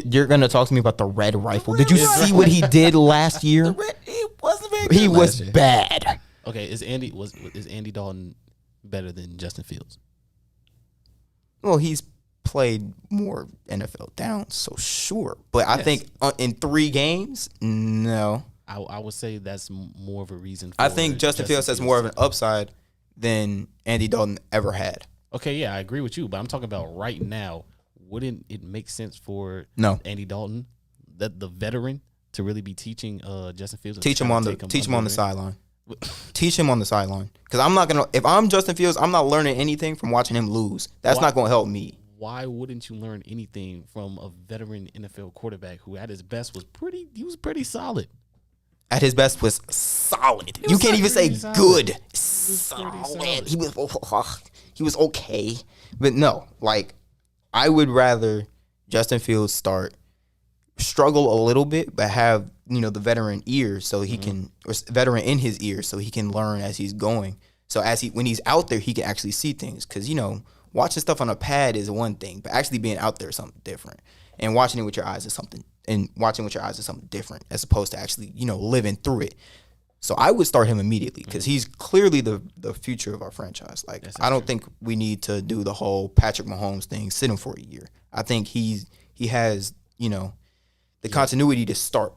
Speaker 4: You're gonna talk to me about the Red Rifle.
Speaker 7: Red
Speaker 4: Did you see what he did last year?
Speaker 7: He wasn't very good.
Speaker 4: He was
Speaker 7: last year.
Speaker 4: bad.
Speaker 5: Okay, is Andy Dalton better than Justin Fields?
Speaker 4: Well, he's played more NFL downs, so sure. But I think in 3 games, no.
Speaker 5: I would say that's more of a reason.
Speaker 4: I think Justin Fields has more of an upside than Andy Dalton ever had.
Speaker 5: Okay, yeah, I agree with you, but I'm talking about right now. Wouldn't it make sense for
Speaker 4: Andy
Speaker 5: Dalton, the veteran, to really be teaching Justin Fields?
Speaker 4: Teach him on the sideline. Teach him on the sideline. Because I'm not gonna. If I'm Justin Fields, I'm not learning anything from watching him lose. That's not gonna help me.
Speaker 5: Why wouldn't you learn anything from a veteran NFL quarterback who, at his best, was pretty solid?
Speaker 4: At his best was solid. You can't even say
Speaker 5: solid.
Speaker 4: good.
Speaker 5: solid.
Speaker 4: Solid. He was okay. But no, like I would rather Justin Fields struggle a little bit, but have the veteran ear so he can, or veteran in his ear so he can learn as he's going. So when he's out there, he can actually see things. Because watching stuff on a pad is one thing, but actually being out there is something different. And watching it with your eyes is something different as opposed to actually, living through it. So I would start him immediately because he's clearly the future of our franchise. Like, I don't think we need to do the whole Patrick Mahomes thing, sit him for a year. I think he has, the continuity to start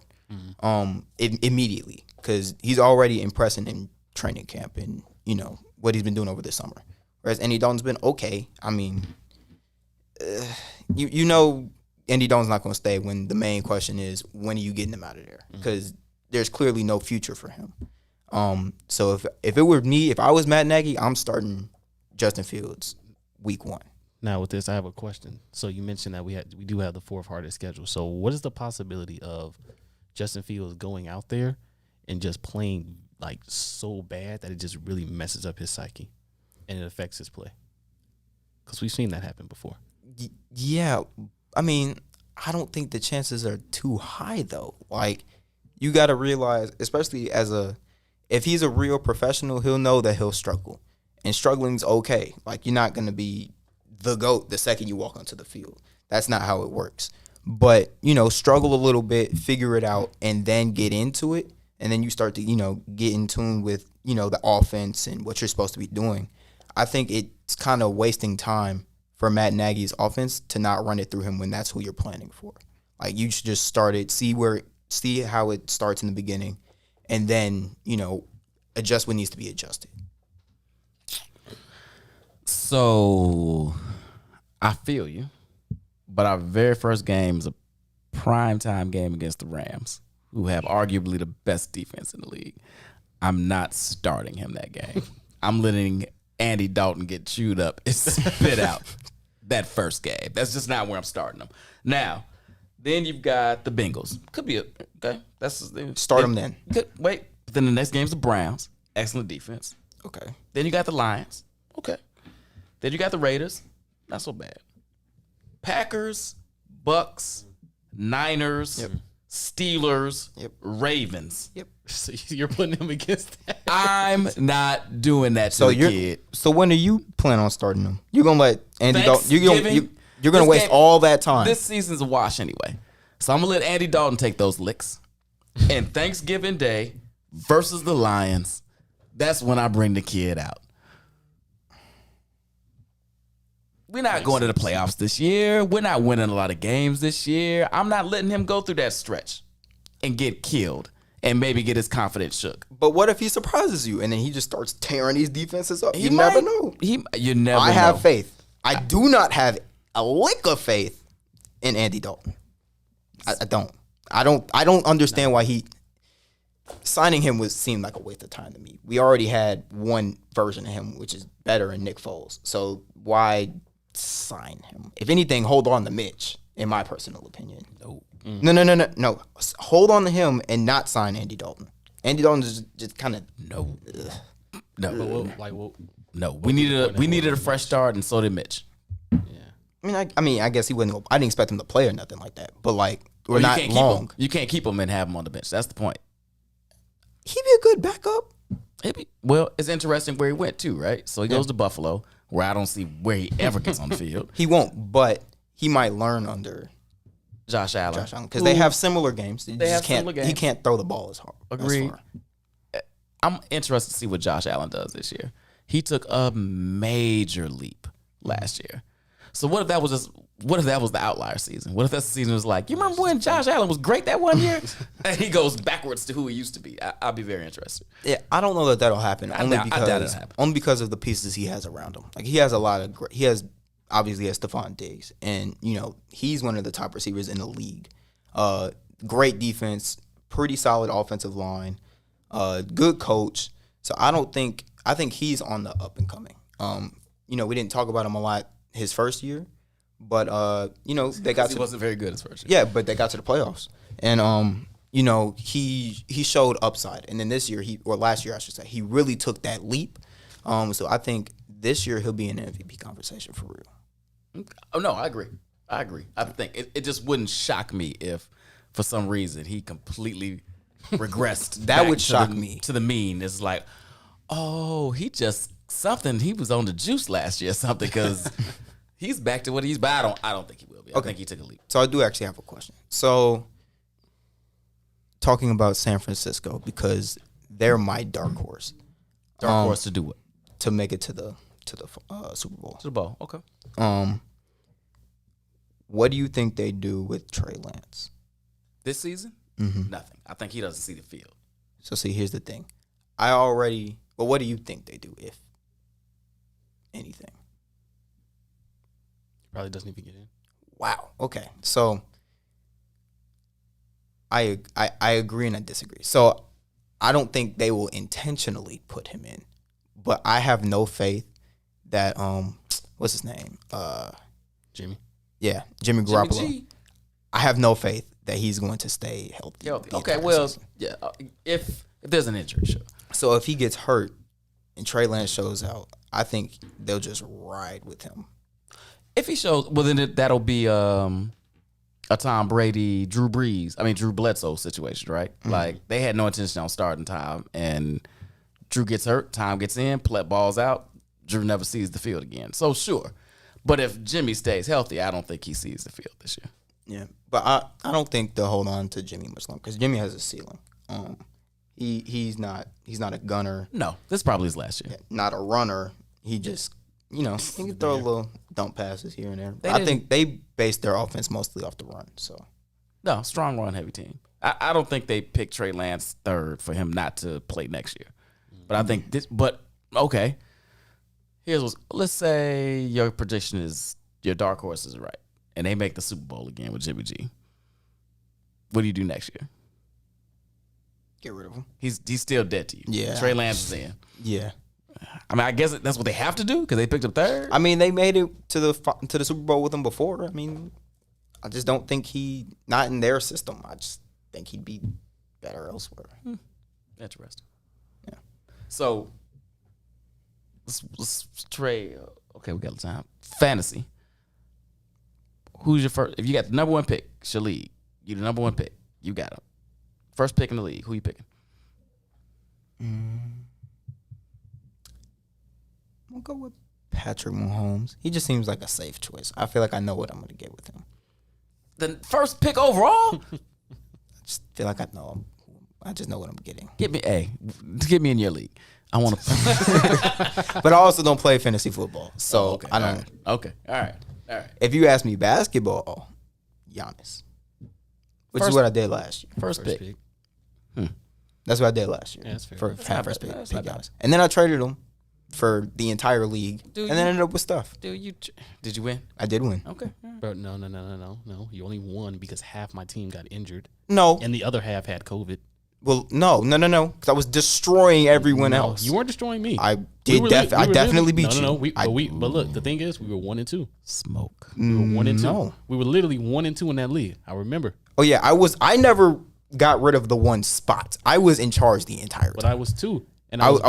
Speaker 4: immediately because he's already impressing in training camp and, what he's been doing over the summer. Whereas Andy Dalton's been okay. I mean, Andy Dalton's not going to stay when the main question is, when are you getting him out of there? Because there's clearly no future for him. So if it were me, if I was Matt Nagy, I'm starting Justin Fields week 1.
Speaker 5: Now with this, I have a question. So you mentioned that we do have the 4th hardest schedule. So what is the possibility of Justin Fields going out there and just playing like so bad that it just really messes up his psyche and it affects his play? Because we've seen that happen before.
Speaker 4: Yeah, I mean, I don't think the chances are too high though. Like, you got to realize, especially if he's a real professional, he'll know that he'll struggle. And struggling's okay. Like, you're not going to be the GOAT the second you walk onto the field. That's not how it works. But, struggle a little bit, figure it out, and then get into it. And then you start to, get in tune with, the offense and what you're supposed to be doing. I think it's kind of wasting time for Matt Nagy's offense to not run it through him when that's who you're planning for. Like, you should just start it, see how it starts in the beginning, and then, adjust what needs to be adjusted.
Speaker 7: So, I feel you, but our very first game is a primetime game against the Rams, who have arguably the best defense in the league. I'm not starting him that game. I'm letting Andy Dalton get chewed up and spit out that first game. That's just not where I'm starting him. Now, then you've got the Bengals. Could be okay.
Speaker 4: Start them then.
Speaker 7: Wait. Then the next game's the Browns. Excellent defense.
Speaker 4: Okay.
Speaker 7: Then you got the Lions. Okay. Then you got the Raiders. Not so bad. Packers, Bucks, Niners, Steelers, Ravens.
Speaker 4: Yep.
Speaker 5: So you're putting him against that.
Speaker 7: I'm not doing that to the kid.
Speaker 4: So when are you planning on starting them? You're gonna let Andy Dalton? You're gonna waste
Speaker 7: game,
Speaker 4: all that time.
Speaker 7: This season's a wash anyway. So I'm gonna let Andy Dalton take those licks. And Thanksgiving Day versus the Lions, that's when I bring the kid out. We're not going to the playoffs this year. We're not winning a lot of games this year. I'm not letting him go through that stretch and get killed and maybe get his confidence shook.
Speaker 4: But what if he surprises you and then he just starts tearing these defenses up? You never know.
Speaker 7: You never know.
Speaker 4: I have faith. I do not have a lick of faith in Andy Dalton. I don't. I don't understand why signing him seemed like a waste of time to me. We already had one version of him, which is better in Nick Foles. So why sign him? If anything, hold on to Mitch, in my personal opinion. No. Hold on to him and not sign Andy Dalton. Andy Dalton is just kind of
Speaker 7: no.
Speaker 5: No.
Speaker 7: We needed a fresh start, and so did Mitch.
Speaker 5: Yeah.
Speaker 4: I guess he wouldn't. I didn't expect him to play or nothing like that. But we're
Speaker 7: you
Speaker 4: not
Speaker 7: can't
Speaker 4: long.
Speaker 7: You can't keep him and have him on the bench. That's the point.
Speaker 4: He'd be a good backup.
Speaker 7: Well, it's interesting where he went too, right? So he goes to Buffalo, where I don't see where he ever gets on the field.
Speaker 4: He won't, but he might learn under
Speaker 7: Josh Allen,
Speaker 4: because they have similar games.
Speaker 7: They have similar games.
Speaker 4: He can't throw the ball as hard.
Speaker 7: Agreed. I'm interested to see what Josh Allen does this year. He took a major leap last year. So what if that was the outlier season? What if that season was like, you remember when Josh Allen was great that one year? And he goes backwards to who he used to be. I'll be very interested.
Speaker 4: Yeah, I don't know that'll happen.
Speaker 7: I doubt it'll happen.
Speaker 4: Only because of the pieces he has around him. Like, he has obviously has Stephon Diggs, and he's one of the top receivers in the league. Great defense, pretty solid offensive line, good coach. So I think he's on the up and coming. We didn't talk about him a lot his first year, but they got
Speaker 7: he wasn't very good his first
Speaker 4: Yeah,
Speaker 7: year.
Speaker 4: but they got to the playoffs, and he showed upside, and then this year last year I should say, he really took that leap. So I think this year he'll be in the MVP conversation for real.
Speaker 7: Oh no, I agree. I think it just wouldn't shock me if for some reason he completely regressed.
Speaker 4: That would shock me
Speaker 7: to the mean. It's like, oh, he was on the juice last year or something, because he's back to what he's. But I don't think he will be. I think he took a leap.
Speaker 4: So I do actually have a question. So talking about San Francisco, because they're my dark horse
Speaker 7: Dark horse to do what?
Speaker 4: to make it to the Super Bowl.
Speaker 7: To the ball. Okay.
Speaker 4: What do you think they do with Trey Lance?
Speaker 7: This season? Nothing. I think he doesn't see the field.
Speaker 4: So see, here's the thing. But what do you think they do, if anything?
Speaker 5: Probably doesn't even get in.
Speaker 4: Wow. Okay. So I agree and I disagree. So I don't think they will intentionally put him in, but I have no faith that what's his name?
Speaker 5: Jimmy.
Speaker 4: Yeah, Jimmy Garoppolo.
Speaker 7: G.
Speaker 4: I have no faith that he's going to stay healthy. the
Speaker 7: Okay.
Speaker 4: entire
Speaker 7: Well,
Speaker 4: season.
Speaker 7: yeah. If there's an injury, sure.
Speaker 4: So if he gets hurt and Trey Lance shows out, I think they'll just ride with him.
Speaker 7: If he shows, well, then that'll be a Tom Brady, Drew Bledsoe situation, right? Like they had no intention on starting Tom, and Drew gets hurt, Tom gets in, balls out, Drew never sees the field again. So sure, but if Jimmy stays healthy, I don't think he sees the field this year.
Speaker 4: Yeah, but I don't think they'll hold on to Jimmy much longer because Jimmy has a ceiling. He's not a gunner,
Speaker 7: No, this is probably his last year.
Speaker 4: not a runner. He just he can throw a little dump passes here and there.
Speaker 7: They
Speaker 4: I
Speaker 7: didn't-
Speaker 4: think they base their offense mostly off the run. So
Speaker 7: No, strong run heavy team. I don't think they picked Trey Lance third for him not to play next year. But I think this. But okay, let's say your prediction is your dark horse is right, and they make the Super Bowl again with Jimmy G. What do you do next year?
Speaker 4: get rid of him.
Speaker 7: He's still dead to you.
Speaker 4: Yeah.
Speaker 7: Trey Lance is in.
Speaker 4: Yeah,
Speaker 7: I mean, I guess that's what they have to do because they picked up third.
Speaker 4: I mean they made it to the Super Bowl with him before. I mean, I just don't think not in their system. I just think he'd be better elsewhere.
Speaker 7: Interesting.
Speaker 4: Yeah.
Speaker 7: So let's trade. Okay, we got time. Fantasy. Who's your first? If you got the number one pick, it's your league. You the number one pick. You got him. First pick in the league. Who you picking?
Speaker 4: I'll go with Patrick Mahomes. He just seems like a safe choice. I feel like I know what I'm going to get with him.
Speaker 7: The first pick overall.
Speaker 4: I just feel like I know. I just know what I'm getting.
Speaker 7: Get me in your league. I want to.
Speaker 4: But I also don't play fantasy football, so
Speaker 7: Okay.
Speaker 4: I don't.
Speaker 7: All right. Okay. All right.
Speaker 4: If you ask me basketball, Giannis, which is
Speaker 7: First-
Speaker 4: what I did last year.
Speaker 7: First pick.
Speaker 4: That's what I did last year.
Speaker 5: Yeah, that's fair.
Speaker 4: For
Speaker 5: That's
Speaker 4: first pick,
Speaker 7: That's
Speaker 4: pick
Speaker 7: not bad.
Speaker 4: Giannis, and then I traded him for the entire league,
Speaker 7: Dude,
Speaker 4: and then ended up with stuff.
Speaker 7: Dude, did you win?
Speaker 4: I did win.
Speaker 7: Okay.
Speaker 5: Bro, no. You only won because half my team got injured
Speaker 4: No,
Speaker 5: and the other half had COVID.
Speaker 4: well, no, because I was destroying everyone
Speaker 5: No,
Speaker 4: else.
Speaker 5: you weren't destroying me.
Speaker 4: I
Speaker 5: We
Speaker 4: did.
Speaker 5: were
Speaker 4: I definitely beat you.
Speaker 5: No.
Speaker 4: I-
Speaker 5: But look, the thing is, we were 1-2.
Speaker 7: Smoke.
Speaker 5: We were 1-2.
Speaker 4: No.
Speaker 5: We were literally 1-2 in that league. I remember.
Speaker 4: Oh yeah, I never got rid of the one spot. I was in charge the entire
Speaker 5: But
Speaker 4: time.
Speaker 5: I was 2. And
Speaker 4: I was-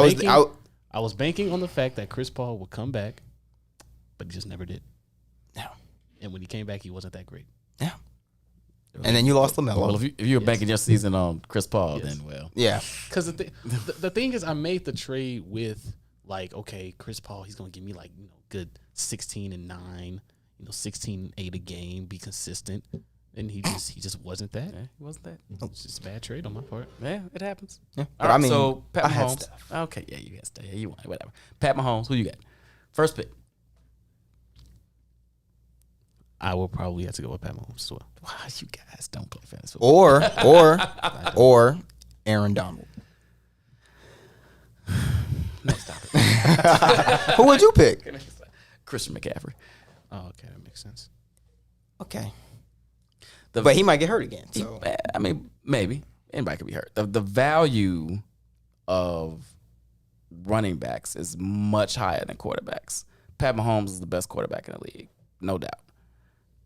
Speaker 5: I was banking on the fact that Chris Paul would come back, but he just never did.
Speaker 4: No.
Speaker 5: And when he came back, he wasn't that great.
Speaker 4: Yeah. And then you lost LaMelo.
Speaker 7: Well, if you were banking your season on Chris Paul, then
Speaker 4: yeah.
Speaker 5: Because the thing is, I made the trade with like, okay, Chris Paul, he's gonna give me like good 16-9, 16-8 a game, be consistent, and he just wasn't that.
Speaker 7: he wasn't that.
Speaker 5: It's just a bad trade on my part.
Speaker 7: Yeah, it happens.
Speaker 4: Yeah.
Speaker 7: All right, so
Speaker 4: I
Speaker 7: Pat
Speaker 4: had
Speaker 7: Mahomes.
Speaker 4: stuff.
Speaker 7: Okay, yeah, you got stuff. Yeah, you won. Whatever. Pat Mahomes, who you got? First pick.
Speaker 5: I will probably have to go with Pat Mahomes as well.
Speaker 7: Wow, you guys don't play fantasy football.
Speaker 4: Or Aaron Donald.
Speaker 7: Next topic.
Speaker 4: Who would you pick?
Speaker 7: Christian McCaffrey.
Speaker 5: Oh, okay, that makes sense.
Speaker 4: Okay.
Speaker 7: The-
Speaker 4: But he might get hurt again. So
Speaker 7: I mean, maybe anybody could be hurt. The value of running backs is much higher than quarterbacks. Pat Mahomes is the best quarterback in the league, no doubt.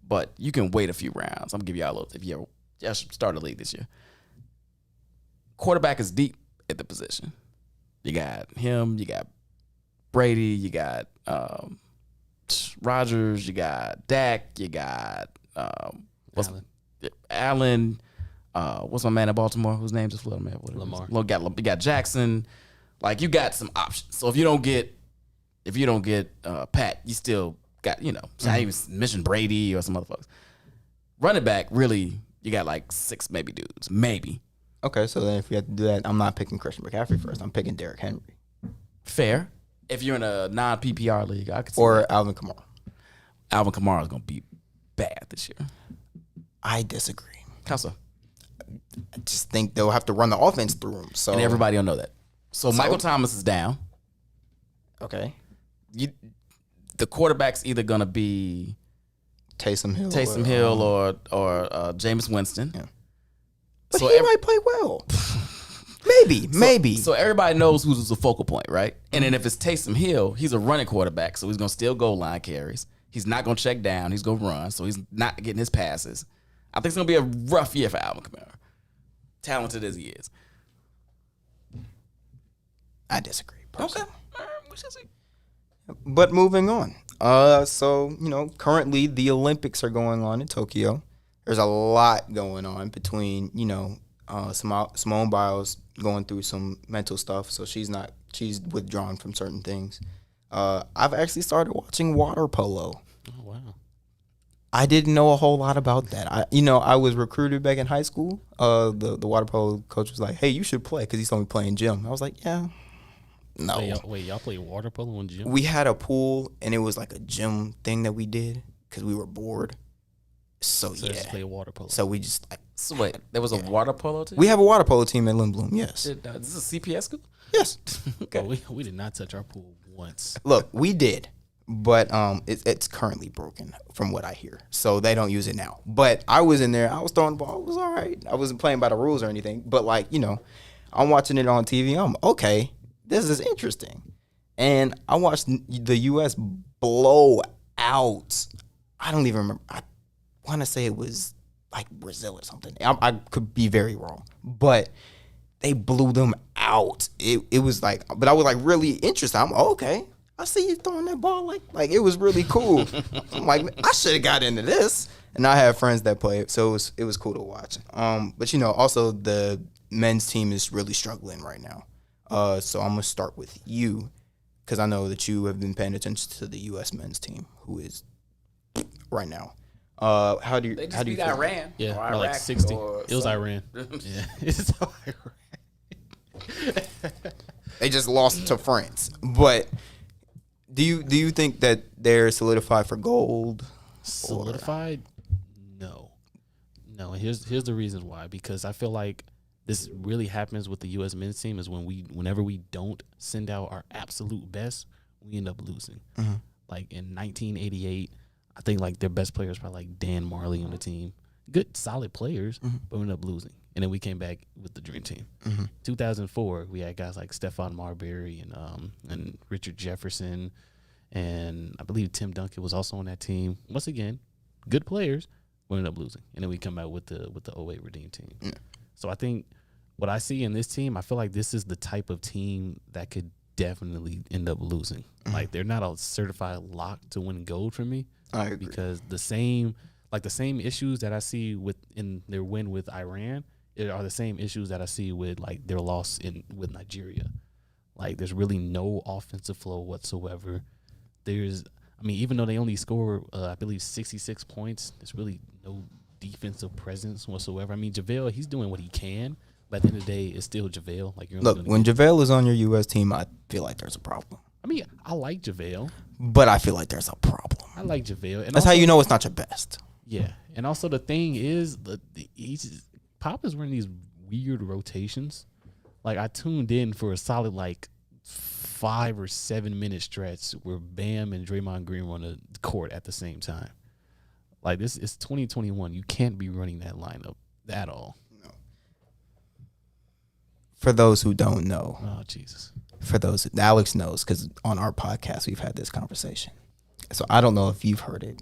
Speaker 7: But you can wait a few rounds. I'm gonna give y'all a little. If you ever should start a league this year, quarterback is deep at the position. You got him. You got Brady. You got Rodgers. You got Dak. You got Allen. What's my man in Baltimore? Whose name just flew out of my head?
Speaker 5: Lamar.
Speaker 7: You got Jackson. Like you got some options. So if you don't get Pat, you still got, so I even mentioned Brady or some other folks. Running back, really, you got like 6 maybe dudes. Maybe.
Speaker 4: Okay, so then if we have to do that, I'm not picking Christian McCaffrey first. I'm picking Derrick Henry.
Speaker 7: Fair. If you're in a non-PPR league, I could see
Speaker 4: Or
Speaker 7: that.
Speaker 4: Alvin Kamara.
Speaker 7: Alvin Kamara is going to be bad this year.
Speaker 4: I disagree.
Speaker 7: How so?
Speaker 4: I just think they'll have to run the offense through him. So
Speaker 7: And everybody will know that. So Michael Thomas is down.
Speaker 4: Okay.
Speaker 7: The quarterback's either going to be
Speaker 4: Taysom
Speaker 7: Hill or Jameis Winston.
Speaker 4: Yeah. But
Speaker 7: So
Speaker 4: he might play well. Maybe.
Speaker 7: So everybody knows who's the focal point, right? And then if it's Taysom Hill, he's a running quarterback, so he's going to still goal line carries. He's not going to check down. He's going to run, so he's not getting his passes. I think it's going to be a rough year for Alvin Kamara, talented as he is.
Speaker 4: I disagree. Personally.
Speaker 7: Okay. We shall see.
Speaker 4: But moving on. So, currently the Olympics are going on in Tokyo. There's a lot going on between, Simone Biles going through some mental stuff, so she's withdrawn from certain things. I've actually started watching water polo.
Speaker 5: Oh wow.
Speaker 4: I didn't know a whole lot about that. I was recruited back in high school. The water polo coach was like, "Hey, you should play," because he saw me playing gym. I was like, "Yeah, no."
Speaker 5: Wait, y'all play water polo in gym?
Speaker 4: We had a pool, and it was like a gym thing that we did because we were bored. So yeah,
Speaker 5: just play water polo.
Speaker 4: so we just
Speaker 7: So wait, there was a water polo team?
Speaker 4: we have a water polo team at Lindblom. Yes,
Speaker 7: This is a CPS school?
Speaker 4: yes.
Speaker 5: Okay. We did not touch our pool once.
Speaker 4: Look, we did, but it's currently broken from what I hear, so they don't use it now. But I was in there. I was throwing the ball. It was all right. I wasn't playing by the rules or anything. But I'm watching it on TV. I'm okay. This is interesting, and I watched the U.S. blow out. I don't even remember. I want to say it was like Brazil or something. I could be very wrong, but they blew them out. It was like, but I was like really interested. I'm okay. I see you throwing that ball like it was really cool. I'm like, I should have got into this. And I have friends that play, so it was cool to watch. But also the men's team is really struggling right now. So I'm gonna start with you because I know that you have been paying attention to the U.S. men's team, who is right now. How do you
Speaker 7: beat
Speaker 4: feel?
Speaker 7: Iran.
Speaker 5: Yeah,
Speaker 7: or
Speaker 5: by
Speaker 7: Iraq
Speaker 5: like 60.
Speaker 7: or
Speaker 5: It was
Speaker 7: something.
Speaker 5: Iran. Yeah, it's Iran.
Speaker 4: They just lost to France. But do you think that they're solidified for gold?
Speaker 5: Solidified? No. And here's the reason why. Because I feel like this really happens with the U.S. men's team is whenever we don't send out our absolute best, we end up losing.
Speaker 4: Mm-hmm.
Speaker 5: Like in 1988, I think like their best players probably like Dan Marley on the team. Good, solid players, but we ended up losing. And then we came back with the dream team. 2004, we had guys like Stephon Marbury and Richard Jefferson, and I believe Tim Duncan was also on that team. Once again, good players, we ended up losing. And then we come out with the 08 Redeem team. So I think what I see in this team, I feel like this is the type of team that could definitely end up losing. Like they're not a certified lock to win gold for me.
Speaker 4: I agree.
Speaker 5: Because the same issues that I see in their win with Iran are the same issues that I see with like their loss with Nigeria. Like there's really no offensive flow whatsoever. Even though they only score I believe 66 points, there's really no defensive presence whatsoever. I mean, JaVale, he's doing what he can, but at the end of the day, it's still JaVale. Like
Speaker 4: Look, when JaVale is on your U.S. team, I feel like there's a problem.
Speaker 5: I mean, I like JaVale.
Speaker 4: But I feel like there's a problem.
Speaker 5: I like JaVale. And
Speaker 4: That's how you know it's not your best.
Speaker 5: Yeah, and also the thing is, Pop is running these weird rotations. Like I tuned in for a solid like 5 or 7 minute stretch where Bam and Draymond Green were on the court at the same time. Like this is 2021. You can't be running that lineup at all.
Speaker 4: No. For those who don't know,
Speaker 5: Oh Jesus!
Speaker 4: Alex knows because on our podcast we've had this conversation. So I don't know if you've heard it.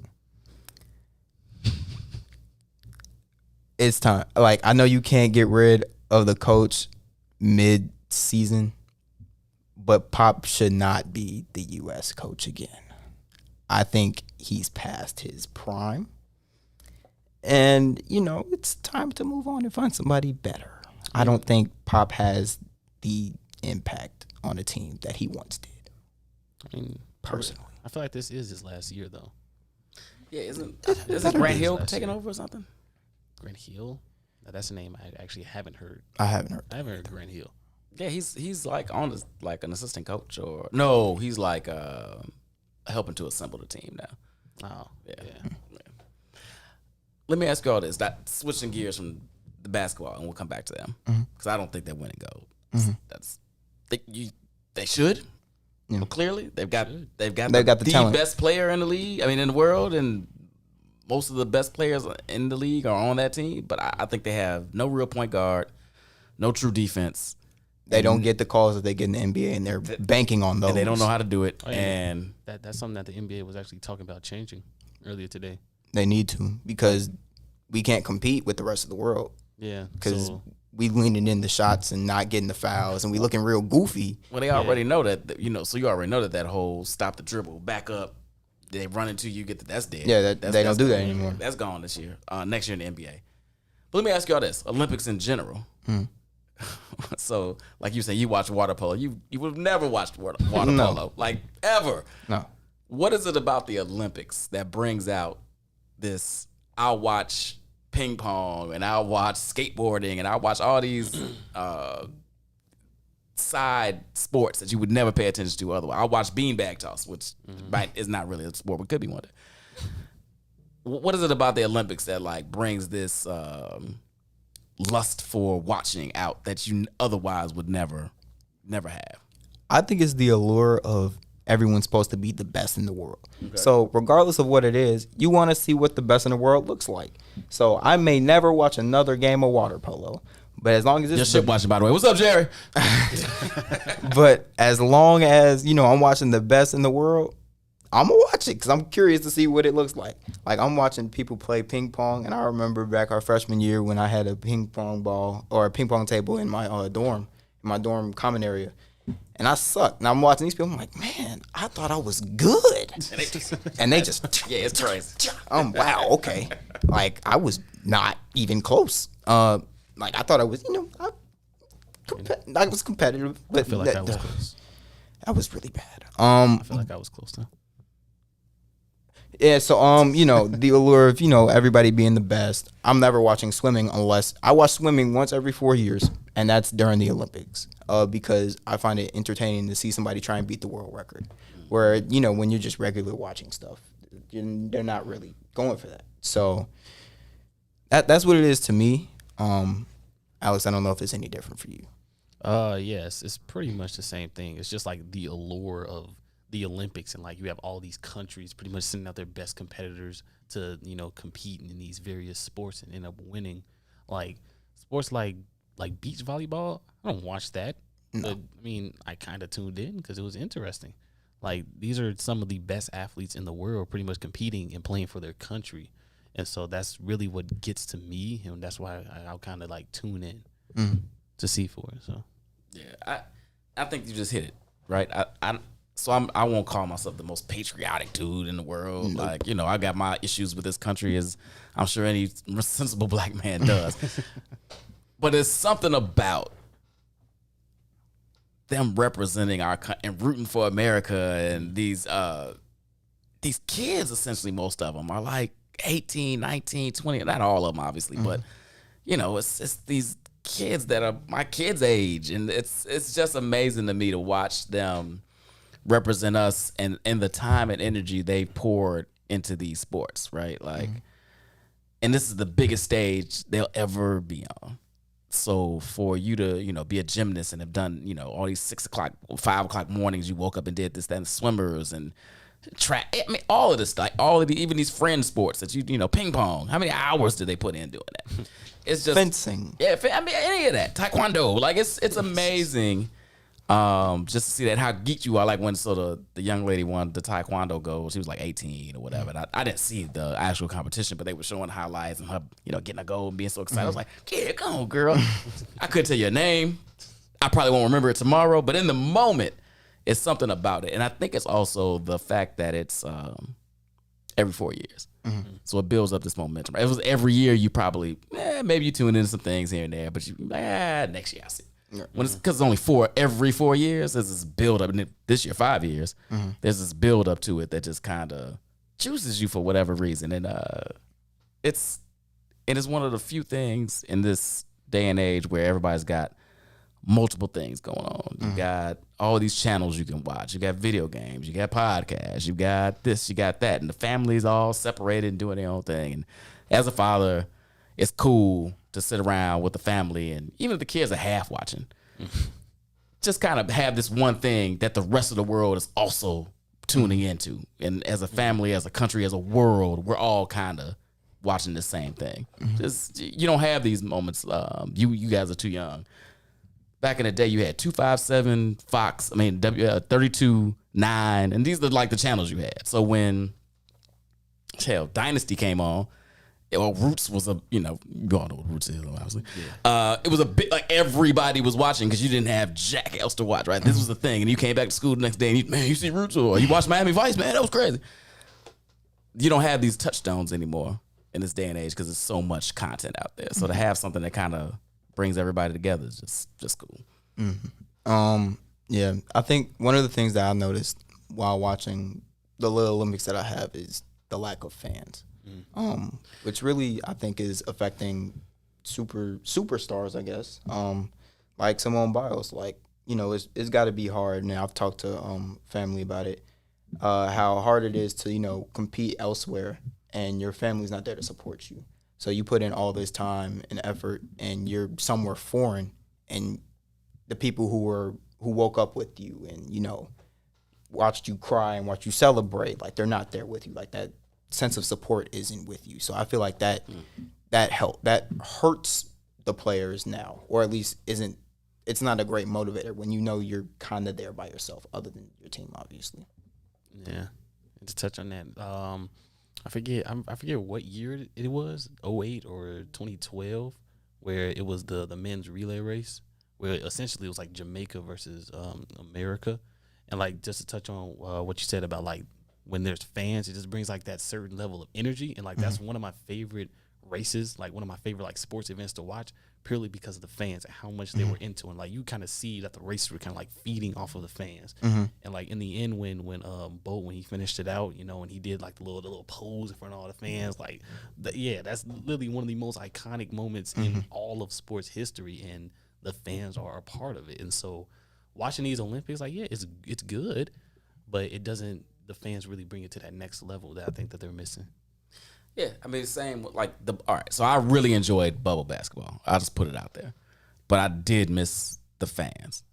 Speaker 4: It's time. Like I know you can't get rid of the coach mid-season, but Pop should not be the U.S. coach again. I think he's past his prime. And, it's time to move on and find somebody better. I don't think Pop has the impact on a team that he once did.
Speaker 5: I mean,
Speaker 4: Personally.
Speaker 5: I feel like this is his last year though.
Speaker 7: Yeah, isn't Grant Hill taking over or something?
Speaker 5: Grant Hill? Now, that's a name I actually haven't heard.
Speaker 4: I haven't heard.
Speaker 5: I haven't heard Grant Hill.
Speaker 7: Yeah, he's like like an assistant coach or no, he's like helping to assemble the team now.
Speaker 5: Oh,
Speaker 7: Yeah.
Speaker 5: yeah.
Speaker 7: Let me ask you all this. That switching gears from the basketball, and we'll come back to them because I don't think they're winning gold. They should.
Speaker 4: Yeah.
Speaker 7: Well, clearly, they've got
Speaker 4: the talent.
Speaker 7: best player in the league. I mean, in the world, and most of the best players in the league are on that team. But I think they have no real point guard, no true defense.
Speaker 4: They don't get the calls that they get in the NBA, and they're banking on those.
Speaker 7: And they don't know how to do it.
Speaker 5: Oh, yeah.
Speaker 7: And
Speaker 5: That's something that the NBA was actually talking about changing earlier today.
Speaker 4: They need to, because we can't compete with the rest of the world.
Speaker 5: Yeah.
Speaker 4: Because
Speaker 5: So,
Speaker 4: we leaning in the shots and not getting the fouls, and we looking real goofy.
Speaker 7: well, they already know that, so you already know that whole stop the dribble, back up, they run into you, that's dead.
Speaker 4: Yeah,
Speaker 7: That's
Speaker 4: they don't do that
Speaker 7: gone.
Speaker 4: anymore.
Speaker 7: That's gone this year. Next year in the NBA. But let me ask you all this: Olympics in general. So, like you say, you watch water polo. You would have never watched water polo, like ever.
Speaker 4: No.
Speaker 7: What is it about the Olympics that brings out this? I'll watch ping pong and I'll watch skateboarding and I'll watch all these side sports that you would never pay attention to otherwise. I'll watch beanbag toss, which is not really a sport, but could be one day. What is it about the Olympics that like brings this lust for watching out that you otherwise would never have?
Speaker 4: I think it's the allure of everyone's supposed to be the best in the world. Okay. So regardless of what it is, you want to see what the best in the world looks like. So I may never watch another game of water polo, but as long as it's
Speaker 7: Your shit watching, by the way. What's up, Jerry?
Speaker 4: But as long as, I'm watching the best in the world, I'm going to watch it because I'm curious to see what it looks like. Like, I'm watching people play ping pong, and I remember back our freshman year when I had a ping pong ball or a ping pong table in my dorm common area, and I sucked. And I'm watching these people, I'm like, man, I thought I was good. And they just
Speaker 7: yeah, it's crazy.
Speaker 4: Wow, okay. Like, I was not even close. Like, I thought I was, I was competitive. But
Speaker 5: I feel like I was close.
Speaker 4: That was really bad.
Speaker 5: I feel like I was close though.
Speaker 4: Yeah, so the allure of everybody being the best. I'm never watching swimming unless I watch swimming once every 4 years, and that's during the Olympics. Because I find it entertaining to see somebody try and beat the world record. Where when you're just regular watching stuff, they're not really going for that. So that's what it is to me. Alex, I don't know if it's any different for you.
Speaker 5: Yes, it's pretty much the same thing. It's just like the allure of the Olympics, and like you have all these countries pretty much sending out their best competitors to compete in these various sports and end up winning. Like sports like beach volleyball, I don't watch that, but I mean I kind of tuned in because it was interesting. Like these are some of the best athletes in the world pretty much competing and playing for their country, and so that's really what gets to me, and that's why I'll kind of like tune in to see for it. So
Speaker 7: yeah, I think you just hit it right. I won't call myself the most patriotic dude in the world. Nope. Like, I got my issues with this country, as I'm sure any sensible black man does. But there's something about them representing our country and rooting for America, and these kids, essentially most of them are like 18, 19, 20, not all of them obviously, but it's these kids that are my kids' age, and it's just amazing to me to watch them represent us and the time and energy they poured into these sports, right? Like, and this is the biggest stage they'll ever be on. So for you to, be a gymnast and have done, all these 6 o'clock, 5 o'clock mornings, you woke up and did this, that, and swimmers and track. I mean, all of this stuff, even these friend sports that ping pong. How many hours did they put in doing that? It's just
Speaker 4: fencing.
Speaker 7: Yeah, I mean, any of that. Taekwondo. Like it's amazing. Just to see that how geeked you are. Like when the young lady won the Taekwondo gold, she was like 18 or whatever. And I didn't see the actual competition, but they were showing highlights and her, getting a gold and being so excited. I was like, yeah, come on, girl. I couldn't tell you a name. I probably won't remember it tomorrow, but in the moment, it's something about it. And I think it's also the fact that it's every 4 years. So it builds up this momentum. If it was every year, you probably, maybe you tune in some things here and there, but you, next year I see. When it's because it's only every 4 years, there's this build up, and this year 5 years, there's this build up to it that just kind of juices you for whatever reason. And it's one of the few things in this day and age where everybody's got multiple things going on. You got all these channels you can watch. You got video games. You got podcasts. You got this. You got that. And the family's all separated and doing their own thing. And as a father, it's cool to sit around with the family, and even if the kids are half watching, just kind of have this one thing that the rest of the world is also tuning into. And as a family, as a country, as a world, we're all kind of watching the same thing. Just you don't have these moments. You guys are too young. Back in the day, you had 257, Fox, 32, 9, and these are like the channels you had. So when Dynasty came on, Roots was you all know what Roots is, obviously. Yeah. It was a bit like everybody was watching because you didn't have jack else to watch, right? This was the thing, and you came back to school the next day, and you see Roots, or you watched Miami Vice, man, that was crazy. You don't have these touchstones anymore in this day and age because there's so much content out there. So to have something that kind of brings everybody together is just cool.
Speaker 4: Yeah, I think one of the things that I noticed while watching the Little Olympics that I have is the lack of fans, which really I think is affecting superstars, I guess. Like Simone Biles, like, it's got to be hard. And I've talked to family about it, how hard it is to compete elsewhere, and your family's not there to support you. So you put in all this time and effort, and you're somewhere foreign, and the people who woke up with you and watched you cry and watched you celebrate, like they're not there with you. Like that sense of support isn't with you. So I feel like that hurts the players now, or at least it's not a great motivator when you're kind of there by yourself, other than your team, obviously.
Speaker 5: Yeah, and to touch on that, I forget what year it was, 08 or 2012, where it was the men's relay race, where essentially it was like Jamaica versus America. And like, just to touch on what you said about like when there's fans, it just brings like that certain level of energy. And like, that's one of my favorite races, like one of my favorite like sports events to watch, purely because of the fans and how much they were into. And like, you kind of see that the races were kind of like feeding off of the fans. And like in the end, when Bolt, when he finished it out, and he did like the little pose in front of all the fans, like that's literally one of the most iconic moments in all of sports history, and the fans are a part of it. And so watching these Olympics, like, it's good, but it doesn't, the fans really bring it to that next level that I think that they're missing.
Speaker 7: Yeah, same with like all right. So I really enjoyed bubble basketball. I'll just put it out there, but I did miss the fans.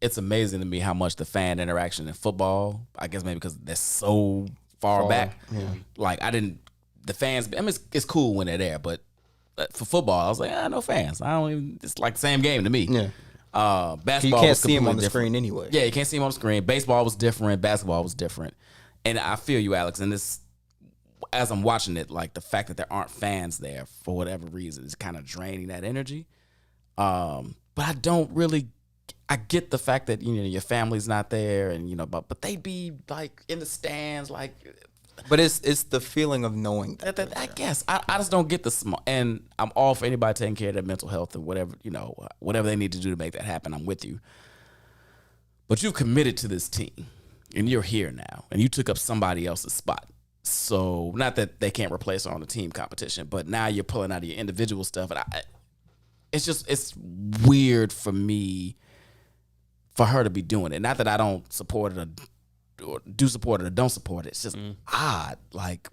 Speaker 7: It's amazing to me how much the fan interaction in football, I guess maybe because they're so far back. Yeah. Like the fans. It's cool when they're there, but for football, I was like, no fans. It's like the same game to me. Yeah. Basketball,
Speaker 4: you can't see them on the screen anyway.
Speaker 7: Yeah, you can't see them on the screen. Baseball was different. Basketball was different. And I feel you, Alex. And this, as I'm watching it, like the fact that there aren't fans there for whatever reason is kind of draining that energy. But I don't really. I get the fact that your family's not there, and but they'd be like in the stands, like.
Speaker 4: But it's the feeling of knowing that.
Speaker 7: I guess I just don't get the small, and I'm all for anybody taking care of their mental health and whatever whatever they need to do to make that happen. I'm with you. But you've committed to this team, and you're here now, and you took up somebody else's spot. So not that they can't replace her on the team competition, but now you're pulling out of your individual stuff, and it's weird for me for her to be doing it. Not that I don't support it or do support it or don't support it. It's just odd. Like,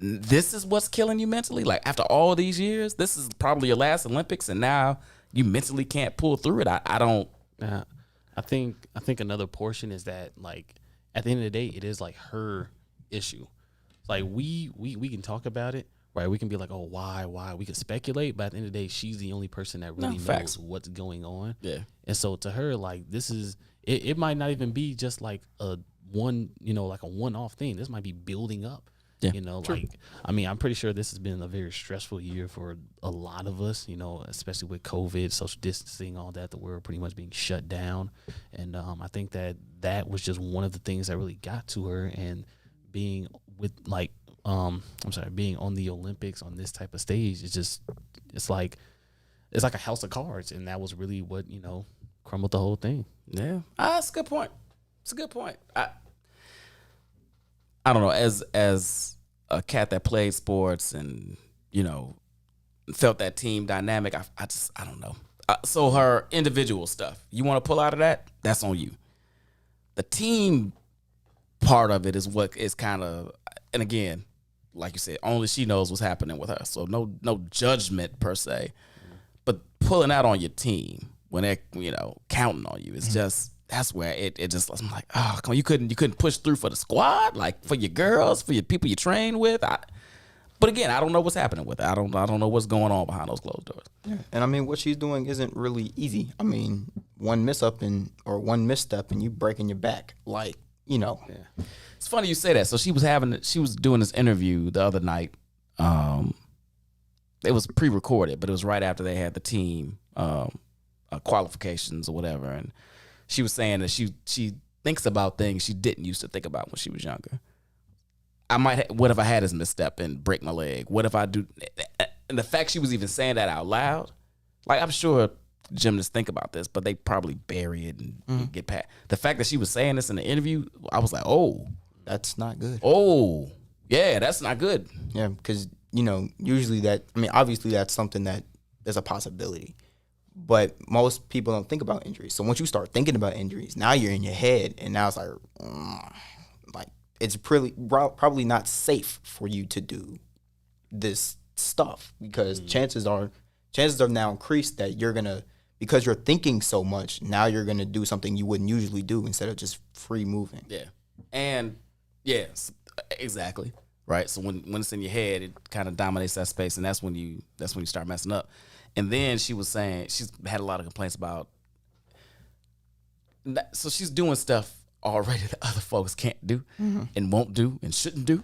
Speaker 7: this is what's killing you mentally. Like, after all these years, this is probably your last Olympics, and now you mentally can't pull through it. I don't.
Speaker 5: I think another portion is that, like, at the end of the day, it is like her issue. Like, we can talk about it, right? We can be like, oh, why? We can speculate, but at the end of the day, she's the only person that really knows what's going on. Yeah. And so to her, like, this is it might not even be just like a one-off thing. This might be building up. Yeah. True. Like, I'm pretty sure this has been a very stressful year for a lot of us, especially with COVID, social distancing, all that, the world pretty much being shut down. And I think that was just one of the things that really got to her, and being being on the Olympics on this type of stage, it's like a house of cards, and that was really what, crumbled the whole thing.
Speaker 7: Yeah. That's a good point. It's a good point. I don't know, as a cat that played sports and, you know, felt that team dynamic, I don't know. So her individual stuff, you want to pull out of that? That's on you. The team part of it is what is kind of, and again, like you said, only she knows what's happening with her. So no judgment per se, but pulling out on your team when they're, you know, counting on you, it's just, that's where it just, I'm like, oh, come on, you couldn't push through for the squad, like for your girls, for your people you train with. But again, I don't know what's happening with it. I don't know what's going on behind those closed doors.
Speaker 4: Yeah. And I mean, what she's doing isn't really easy. I mean, one misstep and you breaking your back, like, you know.
Speaker 7: Yeah. It's funny you say that. So she was doing this interview the other night. It was pre-recorded, but it was right after they had the team qualifications or whatever, and she was saying that she thinks about things she didn't used to think about when she was younger. What if I had this misstep and break my leg? What if I do? And the fact she was even saying that out loud, like, I'm sure gymnasts think about this, but they probably bury it and get past. The fact that she was saying this in the interview, I was like, oh,
Speaker 4: that's not good.
Speaker 7: Oh, yeah, that's not good.
Speaker 4: Yeah, because, you know, usually obviously that's something that there's a possibility. But most people don't think about injuries. So once you start thinking about injuries, now you're in your head, and now it's like it's probably not safe for you to do this stuff, because chances are now increased that you're gonna, because you're thinking so much, now you're gonna do something you wouldn't usually do instead of just free moving.
Speaker 7: Yeah, and yes, exactly right. So when it's in your head, it kind of dominates that space, and that's when you start messing up. And then she was saying she's had a lot of complaints about that, so she's doing stuff already that other folks can't do and won't do and shouldn't do.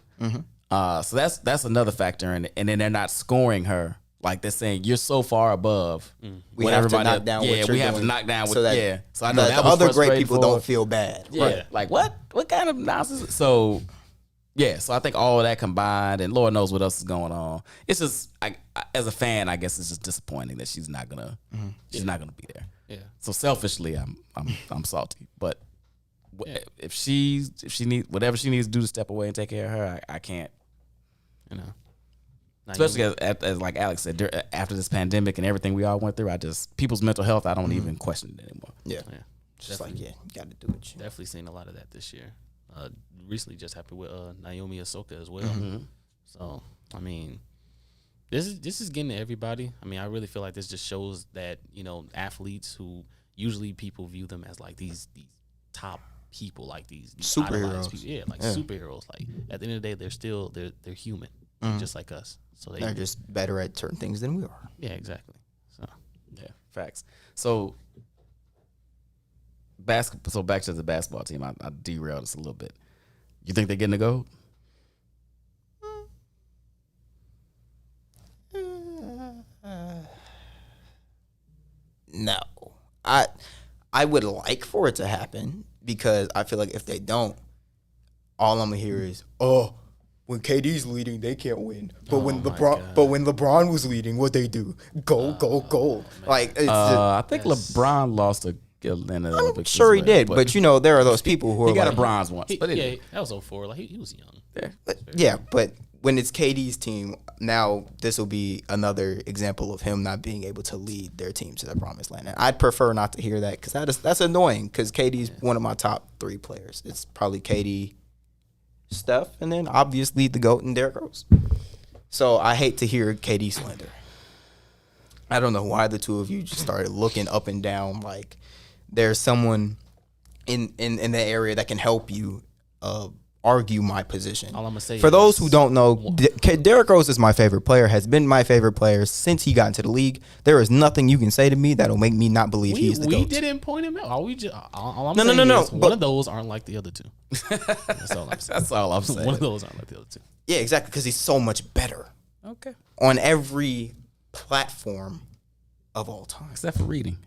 Speaker 7: So that's another factor in it. And then they're not scoring her. Like, they're saying you're so far above.
Speaker 4: We have to knock down what you're doing.
Speaker 7: Yeah, we have to knock down
Speaker 4: so
Speaker 7: what,
Speaker 4: that,
Speaker 7: So I know that
Speaker 4: the
Speaker 7: was
Speaker 4: other great
Speaker 7: frustrating
Speaker 4: people don't feel bad.
Speaker 7: Yeah. Right. Like, what kind of nonsense? So, yeah, so I think all of that combined, and Lord knows what else is going on. It's just, as a fan, I guess it's just disappointing that she's not gonna be there.
Speaker 5: Yeah.
Speaker 7: So selfishly, I'm salty, but if she needs whatever she needs to do to step away and take care of her, I can't.
Speaker 5: You know,
Speaker 7: especially as like Alex said, after this pandemic and everything we all went through, people's mental health, I don't even question it anymore.
Speaker 4: Yeah. Just like, you got to do it.
Speaker 5: Definitely seen a lot of that this year. Recently just happened with Naomi Osaka as well. So, I mean, this is getting to everybody. I mean, I really feel like this just shows that, you know, athletes who usually people view them as like these top people, like these
Speaker 4: superheroes.
Speaker 5: People. Superheroes. Like, at the end of the day, they're human, just like us. So
Speaker 4: they're just better at certain things than we are.
Speaker 5: Yeah, exactly. So,
Speaker 7: yeah, facts. So back to the basketball team. I derailed us a little bit. You think they're getting a gold?
Speaker 4: No. I would like for it to happen, because I feel like if they don't, all I'm gonna hear is, oh, when KD's leading, they can't win. But when LeBron was leading, what they do? Gold. Like, it's
Speaker 7: I think LeBron lost a
Speaker 4: I'm sure he did, but you know, there are those people who are
Speaker 7: he got
Speaker 4: like,
Speaker 7: a bronze once.
Speaker 5: that was 2004. Like, he was young.
Speaker 4: Yeah, but when it's KD's team, now this will be another example of him not being able to lead their team to the promised land. And I'd prefer not to hear that, because that's annoying, because KD's one of my top 3 players. It's probably KD, Steph, and then obviously the GOAT and Derrick Rose. So I hate to hear KD slander. I don't know why the two of you just started looking up and down like there's someone in the area that can help you argue my position.
Speaker 5: All I'm gonna say
Speaker 4: for those who don't know, Derrick Rose is my favorite player, has been my favorite player since he got into the league. There is nothing you can say to me that'll make me not believe he's the GOAT.
Speaker 5: We didn't point him out. All I'm
Speaker 4: saying
Speaker 5: is one of those aren't like the other two. That's all I'm saying.
Speaker 7: That's all I'm saying.
Speaker 5: One of those aren't like the other two.
Speaker 4: Yeah, exactly, because he's so much better.
Speaker 7: Okay.
Speaker 4: On every platform of all time.
Speaker 7: Except for reading.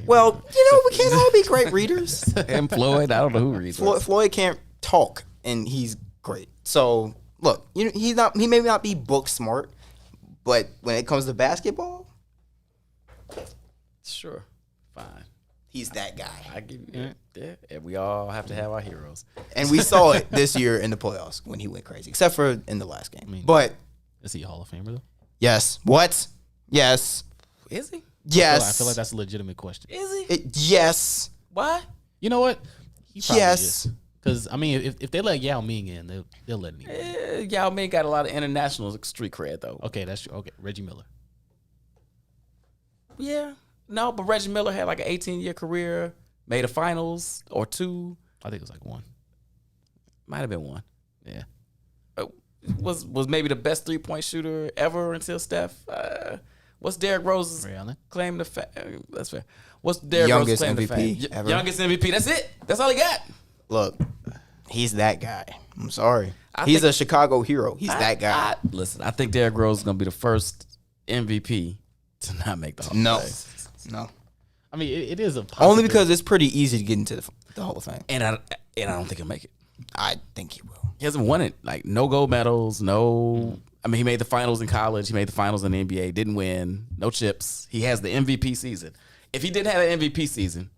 Speaker 4: Well, you know, we can't all be great readers.
Speaker 7: And Floyd, I don't know who reads.
Speaker 4: Floyd can't talk, and he's great. So look, you know, he may not be book smart, but when it comes to basketball,
Speaker 7: sure, fine.
Speaker 4: He's that guy.
Speaker 7: I give you and we all have to have our heroes.
Speaker 4: And we saw it this year in the playoffs when he went crazy, except for in the last game. But
Speaker 5: is he a Hall of Famer though?
Speaker 4: yes. What? Yes.
Speaker 7: Is he?
Speaker 4: Yes.
Speaker 5: I feel like that's a legitimate question.
Speaker 7: Is he?
Speaker 4: Yes.
Speaker 7: Why?
Speaker 5: You know what? He probably
Speaker 4: Yes.
Speaker 5: Because I mean, if they let Yao Ming in, they'll let him in.
Speaker 7: Yao Ming got a lot of international street cred though.
Speaker 5: Okay, that's true. Okay, Reggie Miller.
Speaker 7: Yeah. No, but Reggie Miller had like an 18-year career, made a finals or two.
Speaker 5: I think it was like one.
Speaker 7: Might have been one.
Speaker 5: Yeah.
Speaker 7: Was maybe the best 3-point shooter ever until Steph. What's Derrick Rose's
Speaker 5: Ray Allen.
Speaker 7: claim to fame? That's fair. What's Derrick
Speaker 4: Youngest
Speaker 7: Rose's claim
Speaker 4: MVP
Speaker 7: to fame?
Speaker 4: ever.
Speaker 7: Youngest MVP. That's it. That's all he got.
Speaker 4: Look, he's that guy. I'm sorry.
Speaker 7: I
Speaker 4: He's
Speaker 7: think-
Speaker 4: a Chicago hero. He's that guy.
Speaker 7: Listen, I think Derrick Rose is gonna be the first MVP to not make the Hall
Speaker 4: No.
Speaker 7: of Fame.
Speaker 4: No.
Speaker 5: I mean, it is a
Speaker 4: Only
Speaker 5: possibility.
Speaker 4: because it's pretty easy to get into the Hall of Fame.
Speaker 7: And I don't think he'll make it.
Speaker 4: I think he will.
Speaker 7: He hasn't won it. Like no gold medals, no. I mean, he made the finals in college. He made the finals in the NBA. Didn't win. No chips. He has the MVP season. If he didn't have an MVP season,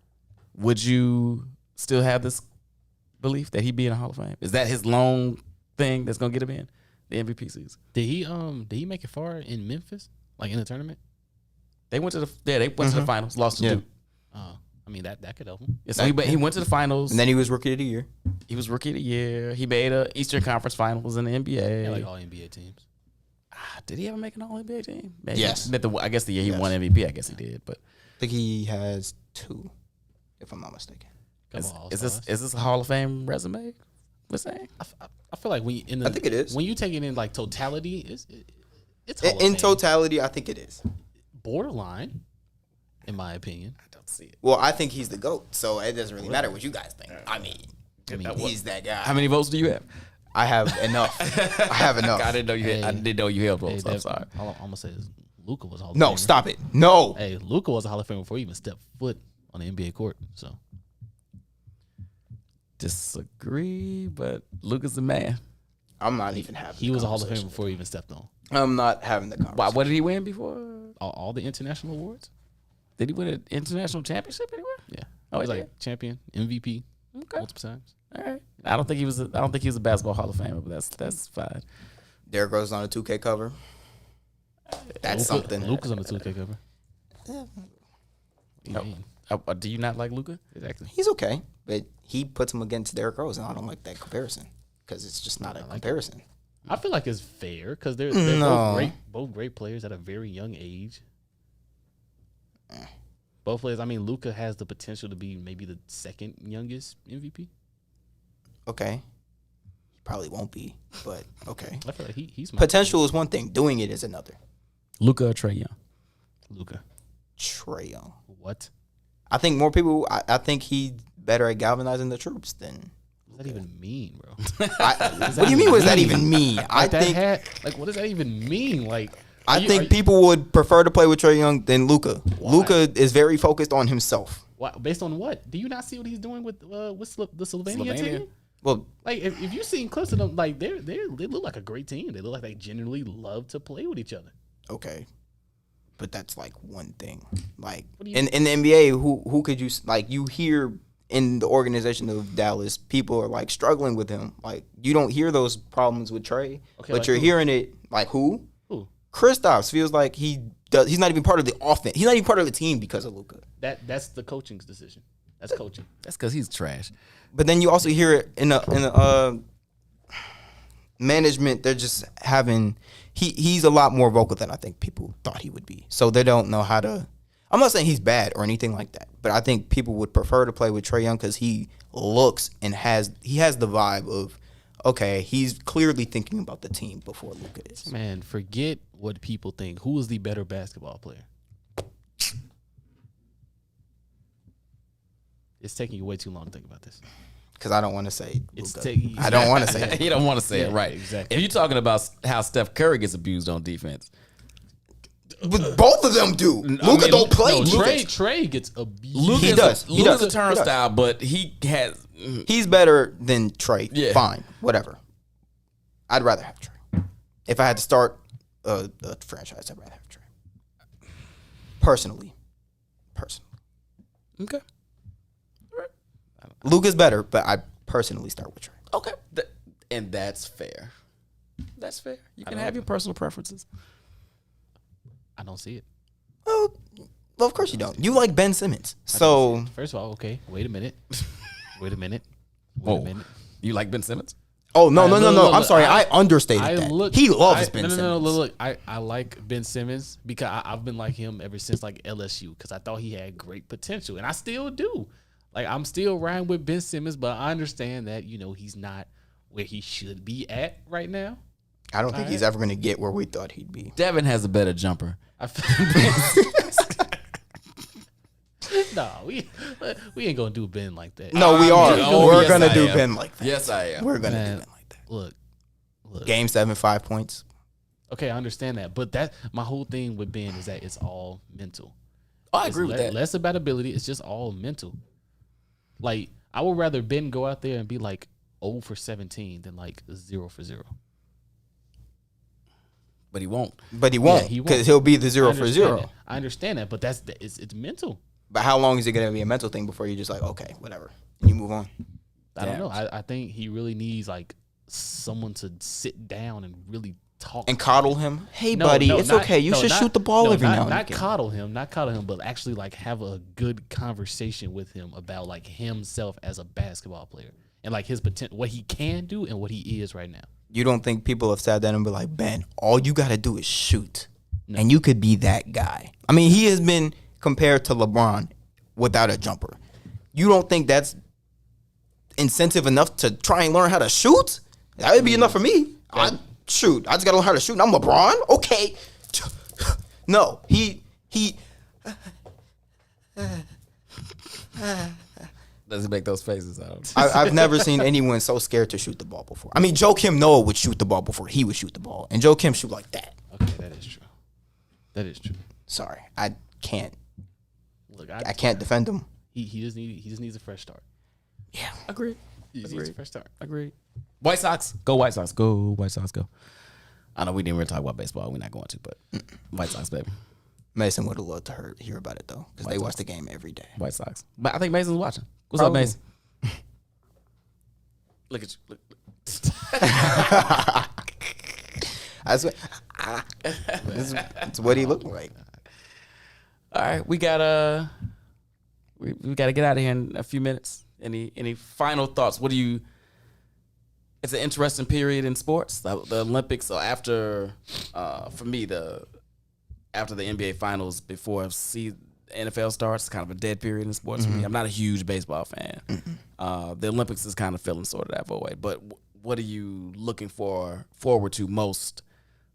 Speaker 7: would you still have this belief that he'd be in the Hall of Fame? Is that his long thing that's gonna get him in the MVP season?
Speaker 5: Did he make it far in Memphis, like in the tournament?
Speaker 7: They went to the to the finals, lost to
Speaker 4: Yeah.
Speaker 7: Duke.
Speaker 5: I mean that could help him.
Speaker 7: Yeah, so he went to the finals.
Speaker 4: And then he was Rookie of the Year.
Speaker 7: He was Rookie of the Year. He made a Eastern Conference Finals in the NBA.
Speaker 5: Yeah, like all NBA teams.
Speaker 7: Did he ever make an All NBA team? Maybe.
Speaker 4: Yes.
Speaker 7: I guess the year he
Speaker 4: Yes.
Speaker 7: won MVP, I guess he did. But
Speaker 4: I think he has 2, if I'm not mistaken.
Speaker 7: is
Speaker 5: Couple
Speaker 7: this
Speaker 5: All-Stars.
Speaker 7: a Hall of Fame resume? We're saying
Speaker 5: I feel like when you,
Speaker 4: I think it is.
Speaker 5: when you take it in like totality, it's Hall of
Speaker 4: In
Speaker 5: Fame.
Speaker 4: totality, I think it is.
Speaker 5: Borderline, in my opinion.
Speaker 7: I don't see it.
Speaker 4: Well, I think he's the GOAT, so it doesn't really matter what you guys think. I mean, he's that guy.
Speaker 7: How many votes do you have?
Speaker 4: I have enough. I have enough.
Speaker 7: I didn't know you. I didn't know you held votes. I'm sorry.
Speaker 5: All I'm gonna say is Luka was a Hall of
Speaker 4: No,
Speaker 5: Famer.
Speaker 4: stop it. No.
Speaker 5: Hey, Luka was a Hall of Famer before he even stepped foot on the NBA court. So
Speaker 7: Disagree, but Luka's the man.
Speaker 4: I'm not even having
Speaker 5: he
Speaker 4: the
Speaker 5: was a Hall of Famer
Speaker 4: conversation.
Speaker 5: before he even stepped on
Speaker 4: I'm not having the conversation.
Speaker 7: Why? What did he win before?
Speaker 5: all the international awards.
Speaker 7: Did he win an international championship anywhere?
Speaker 5: Yeah,
Speaker 7: Oh,
Speaker 5: he was
Speaker 7: he
Speaker 5: like champion, MVP,
Speaker 7: Okay.
Speaker 5: multiple times.
Speaker 7: All right. I don't think he was a basketball Hall of Famer, but that's fine.
Speaker 4: Derrick Rose on a 2K cover. That's something.
Speaker 5: Luka's on the 2K cover.
Speaker 7: No. Do you not like Luka?
Speaker 5: Exactly.
Speaker 4: He's okay, but he puts him against Derrick Rose, and I don't like that comparison because it's just not a comparison.
Speaker 5: I feel like it's fair because they're
Speaker 4: No.
Speaker 5: both great players at a very young age. Both players. I mean, Luka has the potential to be maybe the second youngest MVP.
Speaker 4: Okay. He probably won't be, but okay.
Speaker 5: I feel like he's my
Speaker 4: Potential is one thing. Doing it is another.
Speaker 7: Luka or Trae Young?
Speaker 5: Luka.
Speaker 4: Trae Young.
Speaker 5: What?
Speaker 4: I think more people. I think he's better at galvanizing the troops than.
Speaker 5: What does that even mean, bro?
Speaker 4: What do you mean? What does that even mean? I think.
Speaker 5: What does that even mean? Like,
Speaker 4: I think people would prefer to play with Trae Young than Luka. Luka is very focused on himself.
Speaker 5: based on what? Do you not see what he's doing with the Slovenia
Speaker 7: Slovenia?
Speaker 5: team?
Speaker 4: Well,
Speaker 5: Like, if you've seen clips of them, like they look like a great team. They look like they genuinely love to play with each other.
Speaker 4: okay, but that's like one thing. Like
Speaker 5: What do you-
Speaker 4: in the NBA, who could you like? You hear in the organization of Dallas, people are like struggling with him. Like you don't hear those problems with Trae,
Speaker 5: Okay,
Speaker 4: but
Speaker 5: like
Speaker 4: you're
Speaker 5: who?
Speaker 4: hearing it like who?
Speaker 5: Who?
Speaker 4: Kristaps feels like he's not even part of the offense. He's not even part of the team because of Luka.
Speaker 5: That's the coaching's decision. That's coaching.
Speaker 7: That's because he's trash.
Speaker 4: But then you also hear it in the management. They're just having he's a lot more vocal than I think people thought he would be. So they don't know how to. I'm not saying he's bad or anything like that, but I think people would prefer to play with Trae Young because he looks and has the vibe of okay, he's clearly thinking about the team before Luka is.
Speaker 5: Man, forget what people think. Who is the better basketball player? It's taking you way too long to think about this.
Speaker 4: Because I don't want to say
Speaker 5: It's
Speaker 4: Luka.
Speaker 5: taking-
Speaker 4: I don't want to say that.
Speaker 7: You don't want to say it
Speaker 5: Yeah,
Speaker 7: right.
Speaker 5: exactly.
Speaker 7: If you're talking about how Steph Curry gets abused on defense,
Speaker 4: But both of them do. Luka don't play.
Speaker 5: No,
Speaker 4: Luka-
Speaker 5: Trey gets abused.
Speaker 7: Luka's
Speaker 4: He does.
Speaker 7: Luka's a
Speaker 4: He does.
Speaker 7: turnstile, but he has.
Speaker 4: He's better than Trae.
Speaker 7: Yeah.
Speaker 4: Fine, whatever. I'd rather have Trae. If I had to start a franchise, I'd rather have Trae. Personally.
Speaker 7: Okay.
Speaker 4: Luka's better, but I personally start with Trey.
Speaker 7: Okay, and that's fair. That's fair. You can have your personal preferences.
Speaker 5: I don't see it.
Speaker 4: Well, of course you don't. You like Ben Simmons, so
Speaker 5: First of all, okay, wait a minute. Wait a minute.
Speaker 7: Whoa, you like Ben Simmons?
Speaker 4: oh no.
Speaker 5: Look,
Speaker 4: I'm sorry, I understated that. He loves Ben Simmons.
Speaker 5: No, look. I like Ben Simmons because I've been like him ever since like LSU because I thought he had great potential, and I still do. Like I'm still riding with Ben Simmons, but I understand that he's not where he should be at right now.
Speaker 4: I don't think he's ever going to get where we thought he'd be.
Speaker 7: Devin has a better jumper.
Speaker 5: I feel no, we ain't gonna do Ben like that.
Speaker 4: No, we are. We're
Speaker 7: yes,
Speaker 4: gonna
Speaker 7: I
Speaker 4: do
Speaker 7: am.
Speaker 4: Ben like that.
Speaker 7: Yes, I am.
Speaker 4: We're gonna
Speaker 5: Man,
Speaker 4: do Ben like that.
Speaker 5: Look.
Speaker 4: Game 7, 5 points.
Speaker 5: Okay, I understand that, but my whole thing with Ben is that it's all mental.
Speaker 7: I
Speaker 5: It's
Speaker 7: agree with that.
Speaker 5: Less about ability. It's just all mental. Like I would rather Ben go out there and be like 0 for 17 than like 0 for 0.
Speaker 7: But he won't.
Speaker 4: But he won't
Speaker 5: he won't.
Speaker 4: because he'll be the 0 for 0.
Speaker 5: I understand that, but it's mental.
Speaker 4: But how long is it going to be a mental thing before you're just like, okay, whatever, and you move on?
Speaker 5: I don't know. I think he really needs like someone to sit down and really talk
Speaker 4: And
Speaker 5: to
Speaker 4: coddle him. Hey,
Speaker 5: No,
Speaker 4: buddy,
Speaker 5: no,
Speaker 4: it's
Speaker 5: not-
Speaker 4: okay. You
Speaker 5: no,
Speaker 4: should
Speaker 5: not-
Speaker 4: shoot the ball
Speaker 5: no,
Speaker 4: every
Speaker 5: not,
Speaker 4: now and
Speaker 5: not
Speaker 4: again.
Speaker 5: coddle him, but actually like have a good conversation with him about like himself as a basketball player and like his potential, what he can do and what he is right now.
Speaker 4: You don't think people have sat down and be like, Ben, all you got to do is shoot, and you could be that guy. I mean, he has been compared to LeBron without a jumper. You don't think that's incentive enough to try and learn how to shoot? That would be enough for me. I just got to learn how to shoot. And I'm LeBron? Okay. No, he
Speaker 7: Does he make those faces out?
Speaker 4: I've never seen anyone so scared to shoot the ball before. I mean, Joe Kim Noah would shoot the ball before he would shoot the ball. And Joe Kim shoot like that.
Speaker 5: Okay, that is true. That is true.
Speaker 4: Sorry, I can't.
Speaker 5: Look,
Speaker 4: I can't defend him.
Speaker 5: He just needs a fresh start.
Speaker 4: Yeah.
Speaker 7: Agreed.
Speaker 5: He just needs a fresh start.
Speaker 7: Agreed. White Sox. Go White Sox. Go White Sox. Go. I know we didn't really talk about baseball. We're not going to, but White Sox, baby.
Speaker 4: Mason would have loved to hear about it though, because they
Speaker 7: Sox.
Speaker 4: watch the game every day.
Speaker 7: White Sox. But I think Mason's watching. What's
Speaker 4: Probably.
Speaker 7: up, Mason? Look at you. Look.
Speaker 4: That's what. It's what he looked like.
Speaker 7: All right, we gotta get out of here in a few minutes. Any final thoughts? What do you? It's an interesting period in sports. The Olympics. So after, for me, after the NBA Finals, before NFL starts, it's kind of a dead period in sports for me. I'm not a huge baseball fan. The Olympics is kind of feeling sort of that way. But what are you looking forward to most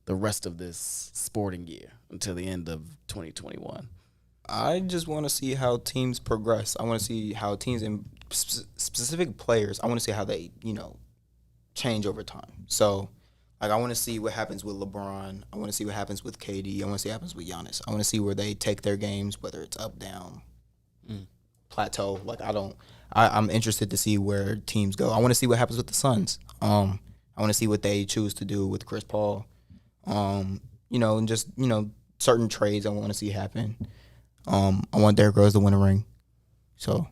Speaker 7: the rest of this sporting year until the end of 2021?
Speaker 4: I just want to see how teams progress. I want to see how teams and specific players. I want to see how they, change over time. So, like, I want to see what happens with LeBron. I want to see what happens with KD. I want to see what happens with Giannis. I want to see where they take their games, whether it's up, down, plateau. Like, I'm interested to see where teams go. I want to see what happens with the Suns. I want to see what they choose to do with Chris Paul. And just, certain trades I want to see happen. I want Derrick Rose to win a ring. So,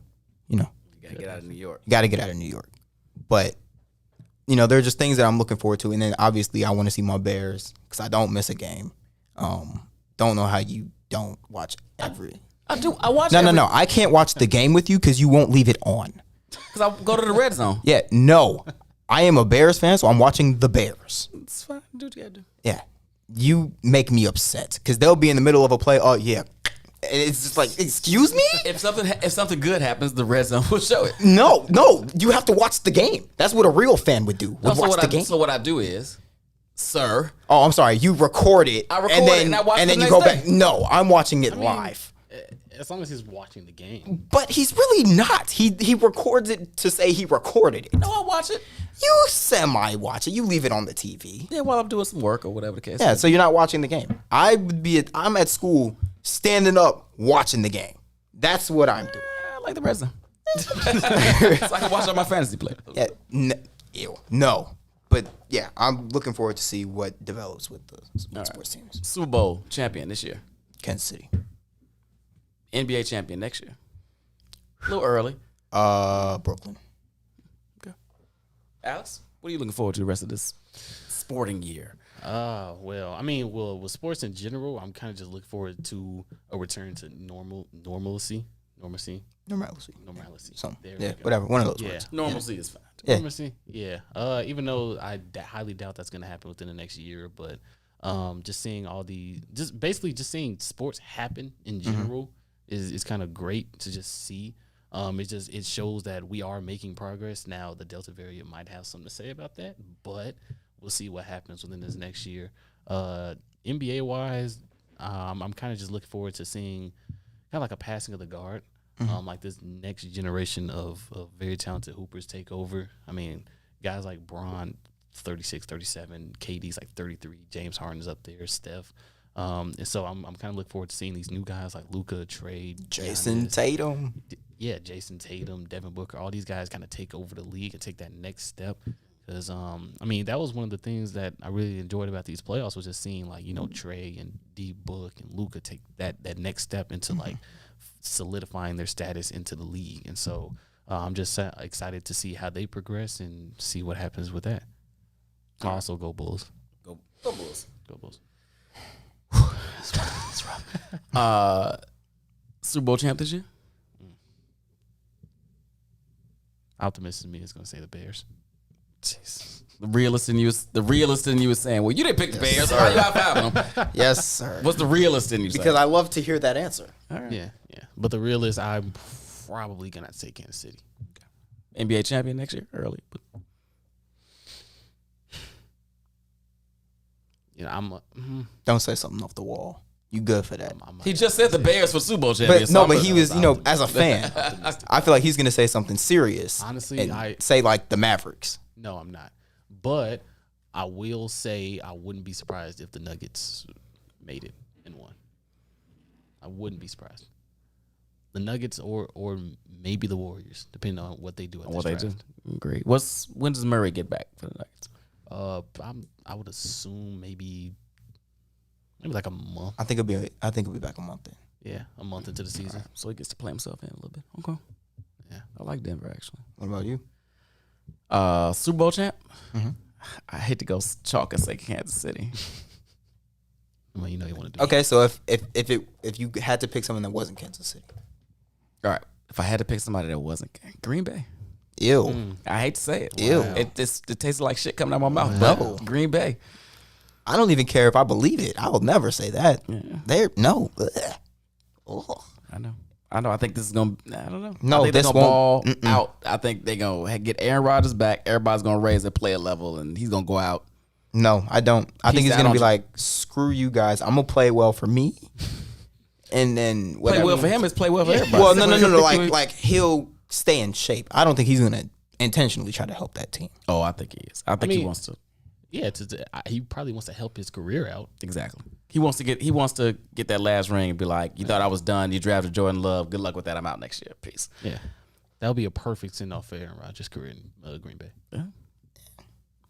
Speaker 7: You gotta get out of New York.
Speaker 4: got to get out of New York. But, there are just things that I'm looking forward to. And then, obviously, I want to see my Bears because I don't miss a game. Don't know how you don't watch every.
Speaker 7: I do. I watch.
Speaker 4: No. I can't watch the game with you because you won't leave it on.
Speaker 7: Because I go to the red zone.
Speaker 4: Yeah, no. I am a Bears fan, so I'm watching the Bears.
Speaker 7: It's fine. Do what you gotta do.
Speaker 4: Yeah. You make me upset because they'll be in the middle of a play. Oh, yeah. And it's just like, excuse me?
Speaker 7: If something good happens, the red zone will show it.
Speaker 4: No. You have to watch the game. That's what a real fan would do. Would watch the game.
Speaker 7: So what I do is, sir.
Speaker 4: Oh, I'm sorry. You record it.
Speaker 7: I record it and I watch
Speaker 4: and
Speaker 7: it
Speaker 4: then
Speaker 7: the
Speaker 4: you go
Speaker 7: next
Speaker 4: back.
Speaker 7: day.
Speaker 4: No, I'm watching it live.
Speaker 5: As long as he's watching the game.
Speaker 4: But he's really not. He records it to say he recorded it.
Speaker 7: No, I watch it.
Speaker 4: You semi-watch it. You leave it on the TV.
Speaker 7: Yeah, while I'm doing some work or whatever the case.
Speaker 4: Yeah,
Speaker 7: is.
Speaker 4: so you're not watching the game. I'm at school standing up watching the game. That's what I'm doing.
Speaker 7: I like the red zone. So I can watch all my fantasy play.
Speaker 4: Yeah, no. But yeah, I'm looking forward to see what develops with the sports teams.
Speaker 7: Super Bowl champion this year.
Speaker 4: Kansas City.
Speaker 7: NBA champion next year. A little early.
Speaker 4: Brooklyn.
Speaker 7: Alex, what are you looking forward to the rest of this sporting year?
Speaker 5: With sports in general, I'm kind of just looking forward to a return to normalcy.
Speaker 4: So
Speaker 5: There we
Speaker 4: yeah,
Speaker 5: go.
Speaker 4: whatever. One of those
Speaker 5: Yeah.
Speaker 4: words.
Speaker 7: Normalcy is fine.
Speaker 4: Yeah.
Speaker 5: Normalcy, yeah. Even though I highly doubt that's going to happen within the next year, but just seeing just seeing sports happen in general is kind of great to just see. It shows that we are making progress. Now the Delta variant might have something to say about that, but we'll see what happens within this next year. NBA wise, I'm kind of just looking forward to seeing kind of like a passing of the guard. Like this next generation of very talented hoopers take over. I mean, guys like Bron, 36, 37, KD's like 33, James Harden's up there, Steph. And so I'm kind of looking forward to seeing these new guys like Luka, Trey,
Speaker 4: Jason
Speaker 5: Giannis.
Speaker 4: Tatum.
Speaker 5: Yeah, Jason Tatum, Devin Booker, all these guys kind of take over the league and take that next step. Because, that was one of the things that I really enjoyed about these playoffs was just seeing, like, Trey and D-Book and Luka take that next step into, like, solidifying their status into the league. And so I'm just excited to see how they progress and see what happens with that. Also, go Bulls.
Speaker 7: Go Bulls.
Speaker 5: Go Bulls.
Speaker 7: That's rough. Super Bowl champ this year?
Speaker 5: Optimist in me is going to say the Bears.
Speaker 7: Jeez. The realist in you was saying, well, you didn't pick the Bears. Why you high-fiving them?
Speaker 4: Yes, sir.
Speaker 7: What's the realist in you
Speaker 4: Because I love to hear that answer.
Speaker 5: Yeah. But the realist, I'm probably going to say Kansas City.
Speaker 7: NBA champion next year? Early. But
Speaker 4: Don't say something off the wall. You good for that?
Speaker 7: he just said the Bears for Super Bowl champion.
Speaker 4: But no, but he was, as a fan, I feel like he's gonna say something serious.
Speaker 5: Honestly,
Speaker 4: and say like the Mavericks.
Speaker 5: No, I'm not. But I will say I wouldn't be surprised if the Nuggets made it and won. I wouldn't be surprised. The Nuggets or maybe the Warriors, depending on what they do at this draft.
Speaker 7: Great. When does Murray get back for the Nuggets?
Speaker 5: I would assume maybe like a month.
Speaker 4: I think it'll be back a month then.
Speaker 5: Yeah, a month into the season.
Speaker 7: So he gets to play himself in a little bit. Okay.
Speaker 5: Yeah.
Speaker 7: I like Denver actually.
Speaker 4: What about you?
Speaker 7: Super Bowl champ? I hate to go chalk and say Kansas City.
Speaker 5: Well, you want to do.
Speaker 4: Okay, so if you had to pick someone that wasn't Kansas City,
Speaker 7: All right. If I had to pick somebody that wasn't Green Bay.
Speaker 4: ew.
Speaker 7: I hate to say it.
Speaker 4: Ew.
Speaker 7: It tastes like shit coming out of my mouth.
Speaker 4: No.
Speaker 7: But Green Bay.
Speaker 4: I don't even care if I believe it. I will never say that. They're no. Ugh.
Speaker 7: I know. I think this is going to, I don't know.
Speaker 4: No,
Speaker 7: I think they're
Speaker 4: this
Speaker 7: going to ball
Speaker 4: won't.
Speaker 7: out. I think they're going to get Aaron Rodgers back. Everybody's going to raise their player level, and he's going to go out.
Speaker 4: No, I don't. I think
Speaker 7: Peace
Speaker 4: he's gonna
Speaker 7: out
Speaker 4: be
Speaker 7: on-
Speaker 4: like, screw you guys. I'm gonna play well for me, and then
Speaker 7: Play
Speaker 4: whatever.
Speaker 7: well for him is play well for everybody.
Speaker 4: Well, no. Like he'll stay in shape. I don't think he's gonna intentionally try to help that team.
Speaker 7: Oh, I think he is. I think he
Speaker 5: mean-
Speaker 7: wants to.
Speaker 5: Yeah, he probably wants to help his career out.
Speaker 7: Exactly. He wants to get that last ring and be like, you thought I was done. You drafted Jordan Love. Good luck with that. I'm out next year. Peace.
Speaker 5: Yeah, that would be a perfect send off for Aaron Rodgers' career in Green Bay.
Speaker 7: Yeah.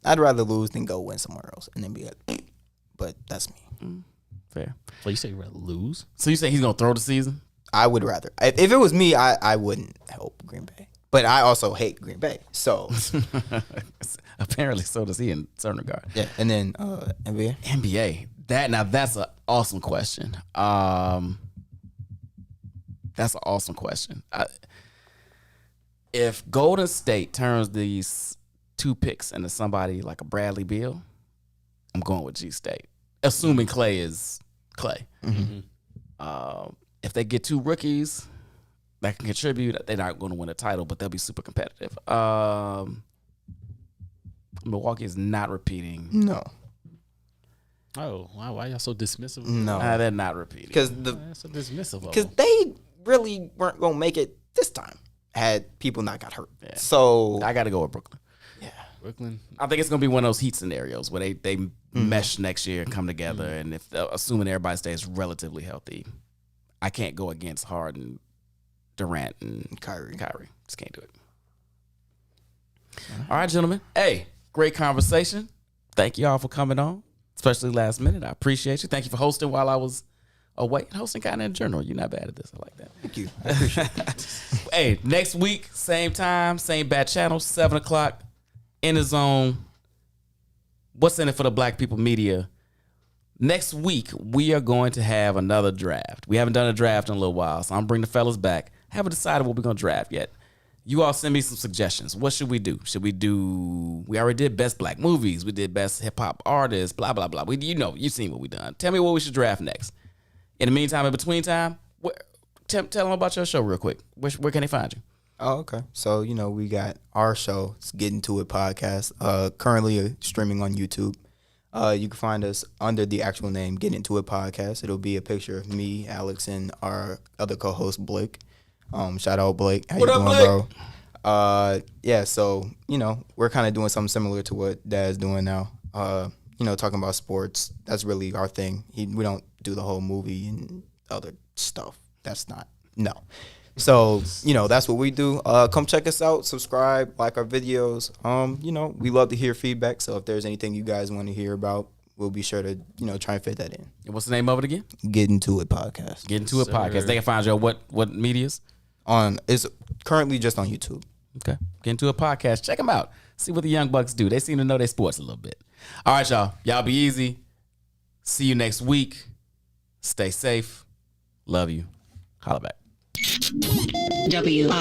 Speaker 4: I'd rather lose than go win somewhere else and then be like, but that's me.
Speaker 7: Fair.
Speaker 5: So you say you'd rather lose?
Speaker 7: So you say he's going to throw the season?
Speaker 4: I would rather. If it was me, I wouldn't help Green Bay. But I also hate Green Bay. So
Speaker 7: Apparently, so does he in certain regard.
Speaker 4: yeah. And then NBA.
Speaker 7: NBA. That's an awesome question. That's an awesome question. If Golden State turns these 2 picks into somebody like a Bradley Beal, I'm going with G State. Assuming Clay is Clay. If they get 2 rookies that can contribute, they're not going to win a title, but they'll be super competitive. Milwaukee is not repeating.
Speaker 4: No.
Speaker 5: Oh, wow, why y'all so dismissive?
Speaker 4: No.
Speaker 7: They're not repeating.
Speaker 4: Because
Speaker 5: That's so dismissive of
Speaker 4: because
Speaker 5: them.
Speaker 4: they really weren't gonna make it this time. Had people not got hurt. So
Speaker 7: I got to go with Brooklyn.
Speaker 5: Brooklyn.
Speaker 7: I think it's going to be one of those Heat scenarios where they mesh next year and come together. And if assuming everybody stays relatively healthy, I can't go against Harden, Durant, and
Speaker 4: Kyrie.
Speaker 7: Just can't do it. All right, gentlemen. Hey, great conversation. Thank you all for coming on, especially last minute. I appreciate you. Thank you for hosting while I was Oh, wait, hosting content in general. You're not bad at this. I like that.
Speaker 4: Thank you. I appreciate it.
Speaker 7: Hey, next week, same time, same bad channel, 7 o'clock, in the zone. What's in it for the Black People Media? Next week, we are going to have another draft. We haven't done a draft in a little while, so I'm bringing the fellas back. Haven't decided what we're going to draft yet. You all send me some suggestions. What should we do? We already did best black movies. We did best hip hop artists, blah, blah, blah. You've seen what we done. Tell me what we should draft next. In the meantime, in between time, tell them about your show real quick. Where can they find you?
Speaker 4: Oh, okay. So, we got our show. It's Get Into It podcast, currently streaming on YouTube. You can find us under the actual name Get Into It podcast. It'll be a picture of me, Alex, and our other co-host, Blake. Shout out, Blake. How
Speaker 6: What
Speaker 4: you
Speaker 6: up,
Speaker 4: doing,
Speaker 6: Blake?
Speaker 4: bro? Yeah, so, we're kind of doing something similar to what Dad's doing now. Talking about sports. That's really our thing. We don't do the whole movie and other stuff. That's not, no. So, that's what we do. Come check us out, subscribe, like our videos. We love to hear feedback. So if there's anything you guys want to hear about, we'll be sure to, try and fit that in.
Speaker 7: And what's the name of it again?
Speaker 4: Get Into It podcast.
Speaker 7: Get Into It podcast. They can find you on what medias?
Speaker 4: It's currently just on YouTube.
Speaker 7: Okay. Get Into a podcast. Check them out. See what the Young Bucks do. They seem to know their sports a little bit. All right, y'all. Y'all be easy. See you next week. Stay safe. Love you. Holla back.
Speaker 8: WIIFTBP